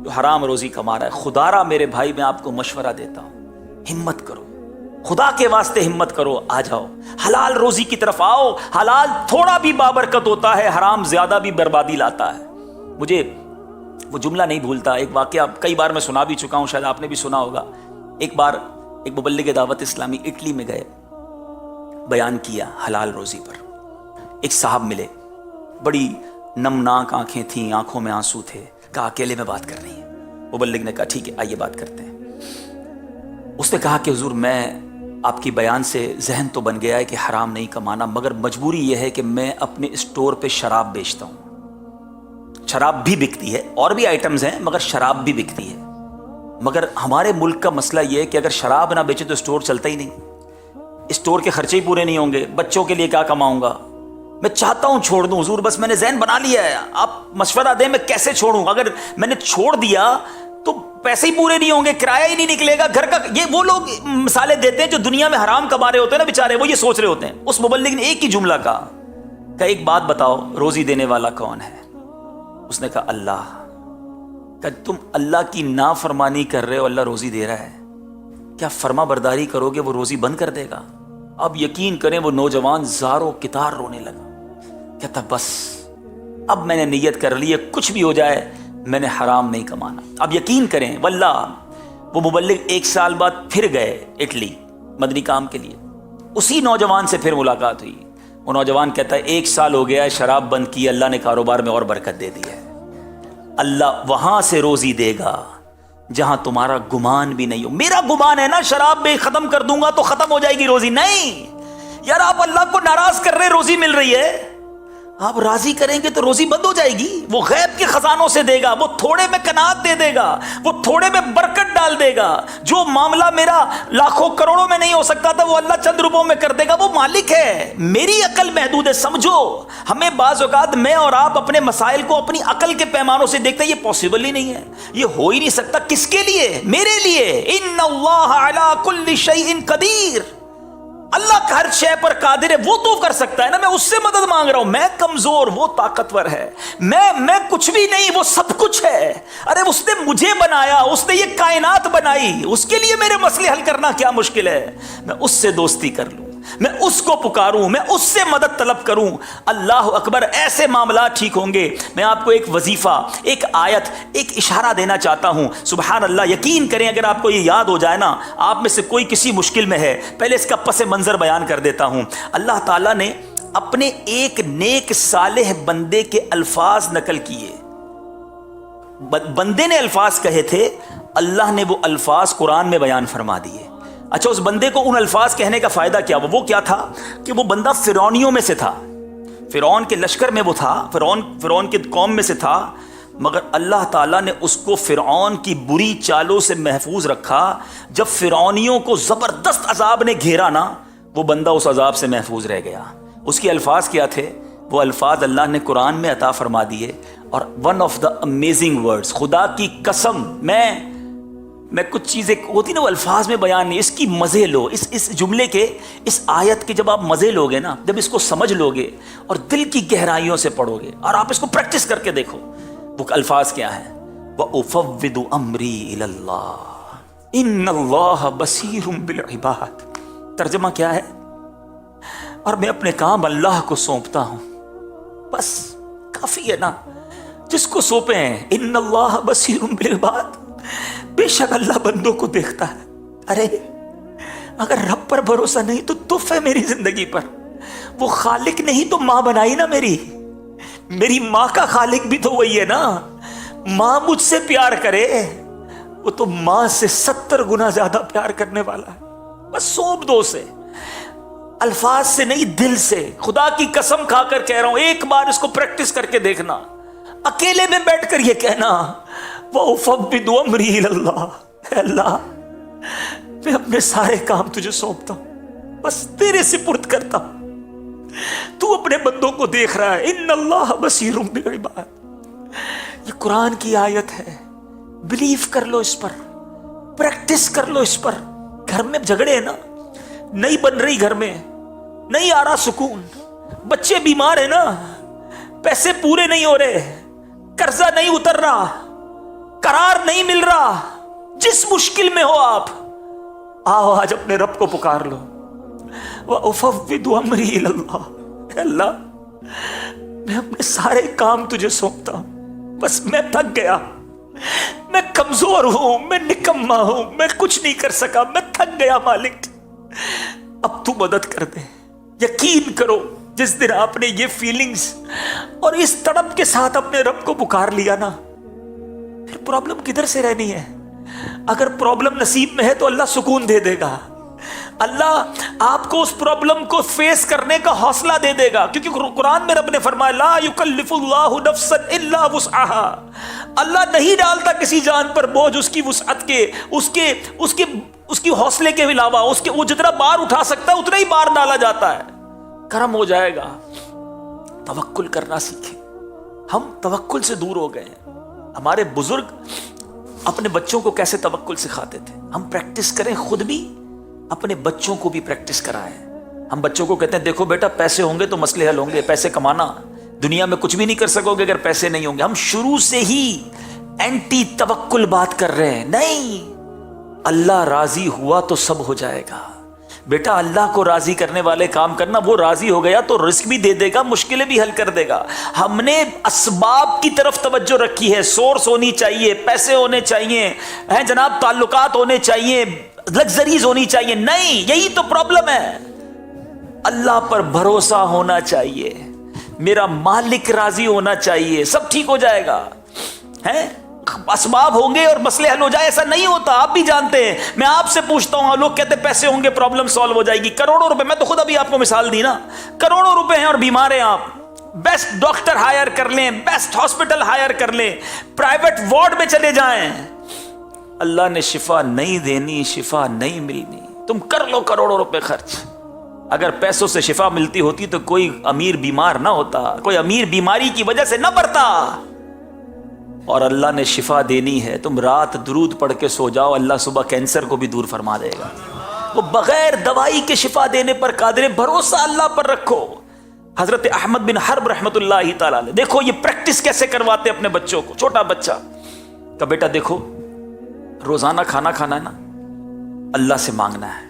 جو حرام روزی کما رہا ہے, خدا را میرے بھائی میں آپ کو مشورہ دیتا ہوں, ہمت کرو, خدا کے واسطے ہمت کرو, آ جاؤ حلال روزی کی طرف آؤ. حلال تھوڑا بھی بابرکت ہوتا ہے, حرام زیادہ بھی بربادی لاتا ہے. مجھے وہ جملہ نہیں بھولتا, ایک واقعہ کئی بار میں سنا بھی چکا ہوں, شاید آپ نے بھی سنا ہوگا. ایک بار ایک مبلغ دعوت اسلامی اٹلی میں گئے, بیان کیا حلال روزی پر. ایک صاحب ملے, بڑی نمناک آنکھیں تھیں, آنکھوں میں آنسو تھے. کہا اکیلے میں بات کرنی ہے. مبلغ نے کہا ٹھیک ہے آئیے بات کرتے ہیں. اس نے کہا کہ حضور میں آپ کی بیان سے ذہن تو بن گیا ہے کہ حرام نہیں کمانا, مگر مجبوری یہ ہے کہ میں اپنے اسٹور پہ شراب بیچتا ہوں. شراب بھی بکتی ہے, اور بھی آئٹمز ہیں مگر شراب بھی بکتی ہے. مگر ہمارے ملک کا مسئلہ یہ ہے کہ اگر شراب نہ بیچے تو اسٹور چلتا ہی نہیں, اسٹور کے خرچے ہی پورے نہیں ہوں گے, بچوں کے لیے کیا کماؤں گا. میں چاہتا ہوں چھوڑ دوں حضور, بس میں نے ذہن بنا لیا ہے, آپ مشورہ دیں میں کیسے چھوڑوں. اگر میں نے چھوڑ دیا تو پیسے ہی پورے نہیں ہوں گے, کرایہ ہی نہیں نکلے گا گھر کا. یہ وہ لوگ مثالیں دیتے ہیں جو دنیا میں حرام کما رہے ہوتے ہیں نا بیچارے, وہ یہ سوچ رہے ہوتے ہیں. اس مبلغ نے ایک ہی جملہ کہا کہ ایک بات بتاؤ, روزی دینے والا کون ہے؟ اس نے کہا اللہ. کہ تم اللہ کی نافرمانی کر رہے ہو, اللہ روزی دے رہا ہے, کیا فرما برداری کرو گے وہ روزی بند کر دے گا؟ اب یقین کریں وہ نوجوان زاروں کتار رونے لگا. کہتا بس اب میں نے نیت کر لی ہے, کچھ بھی ہو جائے میں نے حرام نہیں کمانا. اب یقین کریں واللہ وہ مبلغ 1 سال بعد پھر گئے اٹلی مدنی کام کے لیے. اسی نوجوان سے پھر ملاقات ہوئی. وہ نوجوان کہتا ہے 1 سال ہو گیا ہے شراب بند کی, اللہ نے کاروبار میں اور برکت دے دی ہے. اللہ وہاں سے روزی دے گا جہاں تمہارا گمان بھی نہیں ہو. میرا گمان ہے نا شراب بے ختم کر دوں گا تو ختم ہو جائے گی روزی. نہیں یار, آپ اللہ کو ناراض کر رہے, روزی مل رہی ہے, آپ راضی کریں گے تو روزی بند ہو جائے گی. وہ غیب کے خزانوں سے دے گا, وہ تھوڑے میں قناعت دے دے گا, وہ تھوڑے میں برکت ڈال دے گا. جو معاملہ میرا لاکھوں کروڑوں میں نہیں ہو سکتا تھا وہ اللہ چند روپوں میں کر دے گا. وہ مالک ہے, میری عقل محدود ہے. سمجھو ہمیں بعض اوقات میں اور آپ اپنے مسائل کو اپنی عقل کے پیمانوں سے دیکھتے ہیں, یہ پاسبل ہی نہیں ہے, یہ ہو ہی نہیں سکتا. کس کے لیے؟ میرے لیے. ان اللہ علی کل شیء قدیر, اللہ ہر شے پر قادر ہے, وہ تو کر سکتا ہے نا. میں اس سے مدد مانگ رہا ہوں, میں کمزور, وہ طاقتور ہے. میں کچھ بھی نہیں, وہ سب کچھ ہے. ارے اس نے مجھے بنایا, اس نے یہ کائنات بنائی, اس کے لیے میرے مسئلے حل کرنا کیا مشکل ہے. میں اس سے دوستی کر لوں, میں اس کو پکاروں, میں اس سے مدد طلب کروں. اللہ اکبر, ایسے معاملات ٹھیک ہوں گے. میں آپ کو ایک وظیفہ, ایک آیت, ایک اشارہ دینا چاہتا ہوں. سبحان اللہ, یقین کریں اگر آپ کو یہ یاد ہو جائے نا, آپ میں سے کوئی کسی مشکل میں ہے, پہلے اس کا پس منظر بیان کر دیتا ہوں. اللہ تعالیٰ نے اپنے ایک نیک صالح بندے کے الفاظ نقل کیے. بندے نے الفاظ کہے تھے, اللہ نے وہ الفاظ قرآن میں بیان فرما دیے. اچھا, اس بندے کو ان الفاظ کہنے کا فائدہ کیا ہوا؟ وہ کیا تھا کہ وہ بندہ فرعونیوں میں سے تھا, فرعون کے لشکر میں وہ تھا, فرعون کے قوم میں سے تھا, مگر اللہ تعالیٰ نے اس کو فرعون کی بری چالوں سے محفوظ رکھا. جب فرعونیوں کو زبردست عذاب نے گھیرا نا, وہ بندہ اس عذاب سے محفوظ رہ گیا. اس کے الفاظ کیا تھے؟ وہ الفاظ اللہ نے قرآن میں عطا فرما دیے. اور one of the amazing words, خدا کی قسم, میں کچھ چیزیں ہوتی نا وہ الفاظ میں بیان نہیں, اس کی مزے لو, اس جملے کے, اس آیت کے جب آپ مزے لوگے نا, جب اس کو سمجھ لوگے اور دل کی گہرائیوں سے پڑھو گے اور آپ اس کو پریکٹس کر کے دیکھو, وہ الفاظ کیا ہیں؟ وَأُفَوِّضُ أَمْرِي إِلَى اللَّهِ إِنَّ اللَّهَ بَصِيرٌ بِالْعِبَادِ. ترجمہ کیا ہے؟ اور میں اپنے کام اللہ کو سونپتا ہوں. بس کافی ہے نا, جس کو سونپے ہیں. إِنَّ اللَّهَ بَصِيرٌ بِالْعِبَادِ, بے شک اللہ بندوں کو دیکھتا ہے. ارے اگر رب پر بھروسہ نہیں تو تف ہے میری زندگی پر. وہ خالق نہیں تو ماں بنائی نا میری ماں کا خالق بھی تو وہی ہے نا. ماں مجھ سے پیار کرے وہ تو ماں سے 70 گنا زیادہ پیار کرنے والا ہے. بس سونپ دو اسے, الفاظ سے نہیں دل سے. خدا کی قسم کھا کر کہہ رہا ہوں, ایک بار اس کو پریکٹس کر کے دیکھنا, اکیلے میں بیٹھ کر یہ کہنا وَأُفَوِّضُ أَمْرِي إِلَى اللَّهِ, اے اللہ میں اپنے سارے کام تجھے سونپتا ہوں, بس تیرے سپرد کرتا ہوں. تو اپنے بندوں کو دیکھ رہا ہے. ان اللہ بصیر بالعباد. یہ قرآن کی آیت ہے, بلیو کر لو اس پر, پریکٹس کر لو اس پر. گھر میں جھگڑے ہیں نا, نہیں بن رہی گھر میں, نہیں آ رہا سکون, بچے بیمار ہیں نا, پیسے پورے نہیں ہو رہے, قرضہ نہیں اتر رہا, قرار نہیں مل رہا, جس مشکل میں ہو آپ آؤ آج اپنے رب کو پکار لو. وَأُفَوِّضُ أَمْرِي إِلَى اللَّهِ, اے اللہ میں اپنے سارے کام تجھے سونپتا ہوں, بس میں تھک گیا, میں کمزور ہوں, میں نکما ہوں, میں کچھ نہیں کر سکا, میں تھک گیا مالک, اب تو مدد کر دے. یقین کرو جس دن آپ نے یہ فیلنگز اور اس تڑپ کے ساتھ اپنے رب کو پکار لیا نا, پھر پرابلم کدھر سے رہنی ہے. اگر پرابلم نصیب میں ہے تو اللہ سکون دے دے گا. اللہ آپ کو اس پرابلم کو فیس کرنے کا حوصلہ دے دے گا, کیونکہ قرآن میں رب نے فرمایا لا یکلف اللہ نفسا الا وسعها. اللہ نہیں ڈالتا کسی جان پر بوجھ اس کی وسعت کے, اس کی حوصلے کے علاوہ. وہ جتنا بار اٹھا سکتا ہے اتنا ہی بار ڈالا جاتا ہے. کرم ہو جائے گا. توکل کرنا سیکھیں. ہم توکل سے دور ہو گئے ہیں. ہمارے بزرگ اپنے بچوں کو کیسے توکل سکھاتے تھے, ہم پریکٹس کریں, خود بھی اپنے بچوں کو بھی پریکٹس کرائیں. ہم بچوں کو کہتے ہیں دیکھو بیٹا پیسے ہوں گے تو مسئلے حل ہوں گے, پیسے کمانا, دنیا میں کچھ بھی نہیں کر سکو گے اگر پیسے نہیں ہوں گے. ہم شروع سے ہی اینٹی توکل بات کر رہے ہیں. نہیں, اللہ راضی ہوا تو سب ہو جائے گا بیٹا. اللہ کو راضی کرنے والے کام کرنا, وہ راضی ہو گیا تو رزق بھی دے دے گا, مشکلیں بھی حل کر دے گا. ہم نے اسباب کی طرف توجہ رکھی ہے. سورس ہونی چاہیے, پیسے ہونے چاہیے, ہیں جناب, تعلقات ہونے چاہیے, لگزریز ہونی چاہیے. نہیں, یہی تو پرابلم ہے. اللہ پر بھروسہ ہونا چاہیے, میرا مالک راضی ہونا چاہیے, سب ٹھیک ہو جائے گا. ہیں اسباب ہوں گے اور مسئلے حل ہو جائے, ایسا نہیں ہوتا, آپ بھی جانتے ہیں. میں آپ سے پوچھتا ہوں, لوگ کہتے ہیں پیسے ہوں گے پرابلم سالو ہو جائے گی. کروڑوں روپے, میں تو خود ابھی آپ کو مثال دی نا, کروڑوں روپے ہیں اور بیمار ہیں آپ, بیسٹ ڈاکٹر ہائر کر لیں, بیسٹ ہاسپٹل ہائر کر لیں, پرائیویٹ وارڈ میں چلے جائیں, اللہ نے شفا نہیں دینی, شفا نہیں ملنی. تم کر لو کروڑوں روپے خرچ. اگر پیسوں سے شفا ملتی ہوتی تو کوئی امیر بیمار نہ ہوتا, کوئی امیر بیماری کی وجہ سے نہ مرتا. اور اللہ نے شفا دینی ہے, تم رات درود پڑھ کے سو جاؤ, اللہ صبح کینسر کو بھی دور فرما دے گا. وہ بغیر دوائی کے شفا دینے پر قادر ہے. بھروسہ اللہ پر رکھو. حضرت احمد بن حرب رحمۃ اللہ تعالی علیہ, دیکھو یہ پریکٹس کیسے کرواتے اپنے بچوں کو. چھوٹا بچہ کہ بیٹا دیکھو روزانہ کھانا کھانا ہے نا, اللہ سے مانگنا ہے.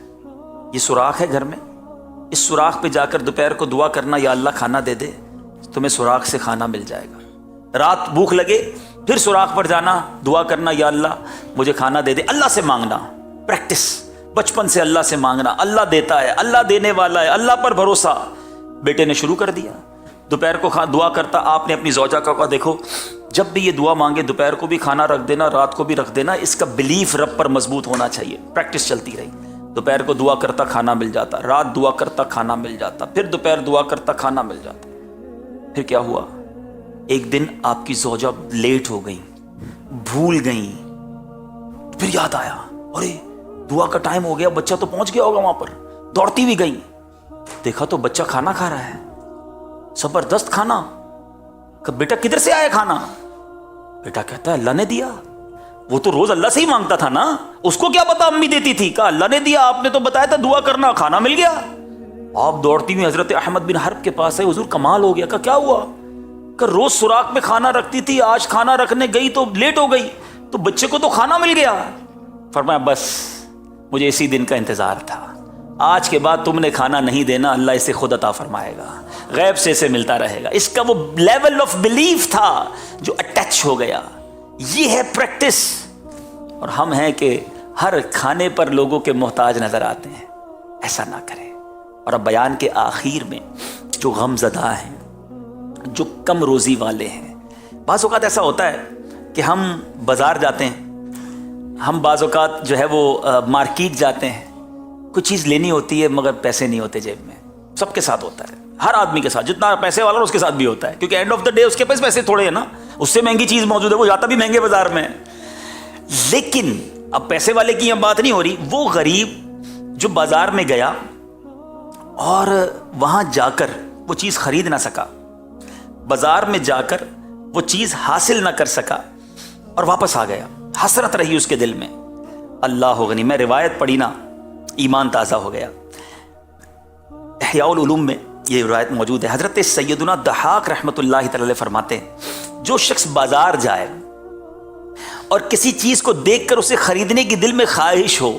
یہ سوراخ ہے گھر میں, اس سوراخ پہ جا کر دوپہر کو دعا کرنا, یا اللہ کھانا دے دے, تمہیں سوراخ سے کھانا مل جائے گا. رات بھوک لگے پھر سوراخ پر جانا, دعا کرنا, یا اللہ مجھے کھانا دے دے. اللہ سے مانگنا, پریکٹس بچپن سے اللہ سے مانگنا. اللہ دیتا ہے, اللہ دینے والا ہے, اللہ پر بھروسہ. بیٹے نے شروع کر دیا, دوپہر کو دعا کرتا. آپ نے اپنی زوجہ کو کہا دیکھو جب بھی یہ دعا مانگے دوپہر کو بھی کھانا رکھ دینا, رات کو بھی رکھ دینا. اس کا بلیف رب پر مضبوط ہونا چاہیے. پریکٹس چلتی رہی. دوپہر کو دعا کرتا, کھانا مل جاتا, رات دعا کرتا, کھانا مل جاتا, پھر دوپہر دعا کرتا, کھانا مل جاتا. پھر کیا ہوا, ایک دن آپ کی زوجہ لیٹ ہو گئی, بھول گئی. پھر یاد آیا, ارے دعا کا ٹائم ہو گیا, بچہ تو پہنچ گیا ہوگا وہاں پر. دوڑتی بھی گئی, دیکھا تو بچہ کھانا کھا رہا ہے, زبردست کھانا. کہ بیٹا کدھر سے آیا کھانا؟ بیٹا کہتا ہے اللہ نے دیا. وہ تو روز اللہ سے ہی مانگتا تھا نا, اس کو کیا پتا امی دیتی تھی. کہا اللہ نے دیا, آپ نے تو بتایا تھا دعا کرنا, کھانا مل گیا. آپ دوڑتی ہوئی حضرت احمد بن حرب کے پاس ہے, حضور کمال ہو گیا. کہ کیا ہوا؟ کہ روز سوراخ میں کھانا رکھتی تھی, آج کھانا رکھنے گئی تو لیٹ ہو گئی, تو بچے کو تو کھانا مل گیا. فرمایا بس مجھے اسی دن کا انتظار تھا, آج کے بعد تم نے کھانا نہیں دینا, اللہ اسے خود عطا فرمائے گا, غیب سے اسے ملتا رہے گا. اس کا وہ لیول آف بلیف تھا جو اٹیچ ہو گیا. یہ ہے پریکٹس. اور ہم ہیں کہ ہر کھانے پر لوگوں کے محتاج نظر آتے ہیں، ایسا نہ کریں۔ اور اب بیان کے آخر میں جو غم زدہ ہیں، جو کم روزی والے ہیں، بعض اوقات ایسا ہوتا ہے کہ ہم بازار جاتے ہیں، ہم بعض اوقات جو ہے وہ مارکیٹ جاتے ہیں، کوئی چیز لینی ہوتی ہے مگر پیسے نہیں ہوتے جیب میں۔ سب کے ساتھ ہوتا ہے، ہر آدمی کے ساتھ، جتنا پیسے والا اس کے ساتھ بھی ہوتا ہے، کیونکہ اینڈ آف دا ڈے اس کے پاس پیسے تھوڑے ہیں نا، اس سے مہنگی چیز موجود ہے، وہ جاتا بھی مہنگے بازار میں ہے۔ لیکن اب پیسے والے کی یہ بات نہیں ہو رہی، وہ غریب جو بازار میں گیا اور وہاں جا کر وہ چیز خرید نہ سکا، بازار میں جا کر وہ چیز حاصل نہ کر سکا اور واپس آ گیا، حسرت رہی اس کے دل میں۔ اللہ غنی، میں روایت پڑھی نا، ایمان تازہ ہو گیا۔ احیاء العلوم میں یہ روایت موجود ہے، حضرت سیدنا ضحاک رحمۃ اللہ تعالی فرماتے ہیں جو شخص بازار جائے اور کسی چیز کو دیکھ کر اسے خریدنے کی دل میں خواہش ہو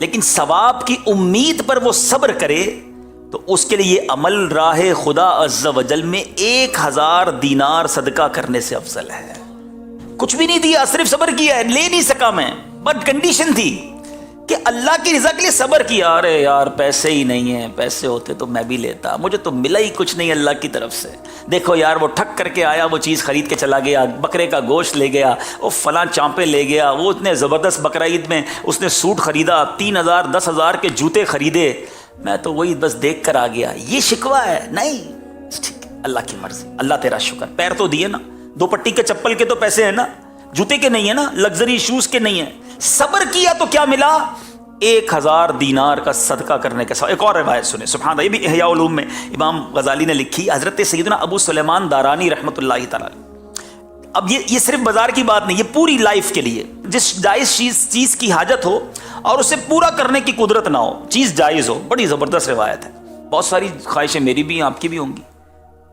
لیکن ثواب کی امید پر وہ صبر کرے تو اس کے لیے یہ عمل راہ خدا عز و جل میں 1000 دینار صدقہ کرنے سے افضل ہے۔ کچھ بھی نہیں دیا، صرف صبر کیا ہے، لے نہیں سکا میں، بٹ کنڈیشن تھی کہ اللہ کی رضا کے لیے صبر کیا۔ ارے یار پیسے ہی نہیں ہیں، پیسے ہوتے تو میں بھی لیتا، مجھے تو ملا ہی کچھ نہیں اللہ کی طرف سے۔ دیکھو یار وہ ٹھک کر کے آیا، وہ چیز خرید کے چلا گیا، بکرے کا گوشت لے گیا، وہ فلاں چانپے لے گیا، وہ اتنے زبردست بقرعید میں اس نے سوٹ خریدا، 3000 10,000 کے جوتے خریدے، میں تو وہی بس دیکھ کر آ گیا۔ یہ شکوہ ہے؟ نہیں، ٹھیک ہے، اللہ کی مرضی، اللہ تیرا شکر، پیر تو دیے نا، 2 پٹی کے چپل کے تو پیسے ہیں نا، جوتے کے نہیں ہیں نا، لگژری شوز کے نہیں ہیں۔ صبر کیا تو کیا ملا؟ 1000 دینار کا صدقہ کرنے کے ساتھ۔ ایک اور روایت سنیں، سبحان اللہ، یہ بھی احیاء علوم میں امام غزالی نے لکھی، حضرت سیدنا ابو سلیمان دارانی رحمۃ اللہ تعالی۔ اب یہ صرف بازار کی بات نہیں، یہ پوری لائف کے لیے، جس جائز چیز کی حاجت ہو اور اسے پورا کرنے کی قدرت نہ ہو، چیز جائز ہو، بڑی زبردست روایت ہے۔ بہت ساری خواہشیں میری بھی ہیں، آپ کی بھی ہوں گی،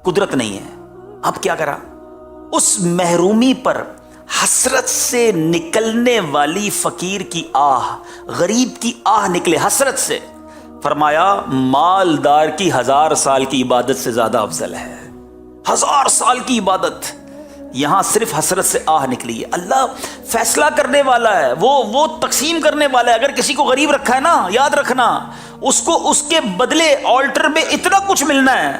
قدرت نہیں ہے، اب کیا کرا؟ اس محرومی پر حسرت سے نکلنے والی فقیر کی آہ، غریب کی آہ نکلے حسرت سے، فرمایا مالدار کی 1000 سال کی عبادت سے زیادہ افضل ہے۔ 1000 سال کی عبادت، یہاں صرف حسرت سے آہ نکلی ہے۔ اللہ فیصلہ کرنے والا ہے، وہ تقسیم کرنے والا ہے۔ اگر کسی کو غریب رکھا ہے نا، یاد رکھنا اس کو اس کے بدلے آلٹر میں اتنا کچھ ملنا ہے،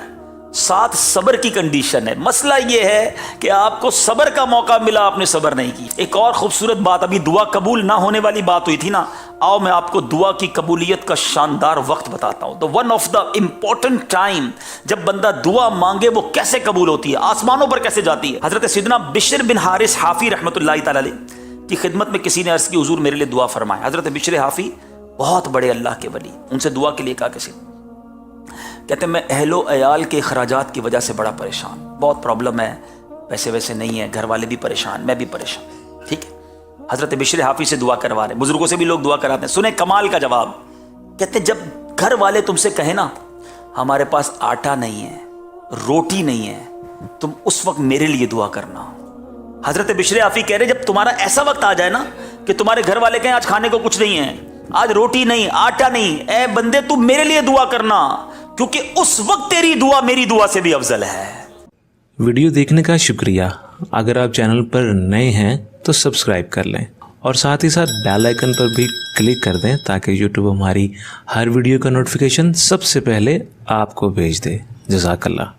ساتھ صبر کی کنڈیشن ہے۔ مسئلہ یہ ہے کہ آپ کو صبر کا موقع ملا، آپ نے صبر نہیں کی۔ ایک اور خوبصورت بات، ابھی دعا قبول نہ ہونے والی بات ہوئی تھی نا، آؤ میں آپ کو دعا کی قبولیت کا شاندار وقت بتاتا ہوں۔ تو one of the important time جب بندہ دعا مانگے وہ کیسے قبول ہوتی ہے، آسمانوں پر کیسے جاتی ہے۔ حضرت سیدنا بشر بن حارث حافی رحمۃ اللہ تعالی علیہ کی خدمت میں کسی نے عرض کی، حضور میرے لیے دعا فرمائے۔ حضرت بشر حافی بہت بڑے اللہ کے ولی، ان سے دعا کے لیے کہا کسی نے، کہتے ہیں میں اہل و عیال کے اخراجات کی وجہ سے بڑا پریشان، بہت پرابلم ہے، پیسے ویسے نہیں ہیں، گھر والے بھی پریشان، میں بھی پریشان۔ ٹھیک ہے، حضرت بشر حافی سے دعا کروا رہے، بزرگوں سے بھی لوگ دعا کراتے ہیں۔ سنیں کمال کا جواب، کہتے ہیں جب گھر والے تم سے کہیں نا ہمارے پاس آٹا نہیں ہے، روٹی نہیں ہے، تم اس وقت میرے لیے دعا کرنا۔ حضرت بشر حافی کہہ رہے جب تمہارا ایسا وقت آ جائے نا کہ تمہارے گھر والے کہیں آج کھانے کو کچھ نہیں ہے، آج روٹی نہیں، آٹا نہیں، اے بندے تم میرے لیے دعا کرنا، کیونکہ اس وقت تیری دعا میری دعا سے بھی افضل ہے۔ ویڈیو دیکھنے کا شکریہ۔ اگر آپ چینل پر نئے ہیں تو سبسکرائب کر لیں اور ساتھ ہی ساتھ بیل آئیکن پر بھی کلک کر دیں تاکہ یوٹیوب ہماری ہر ویڈیو کا نوٹیفیکیشن سب سے پہلے آپ کو بھیج دے۔ جزاک اللہ۔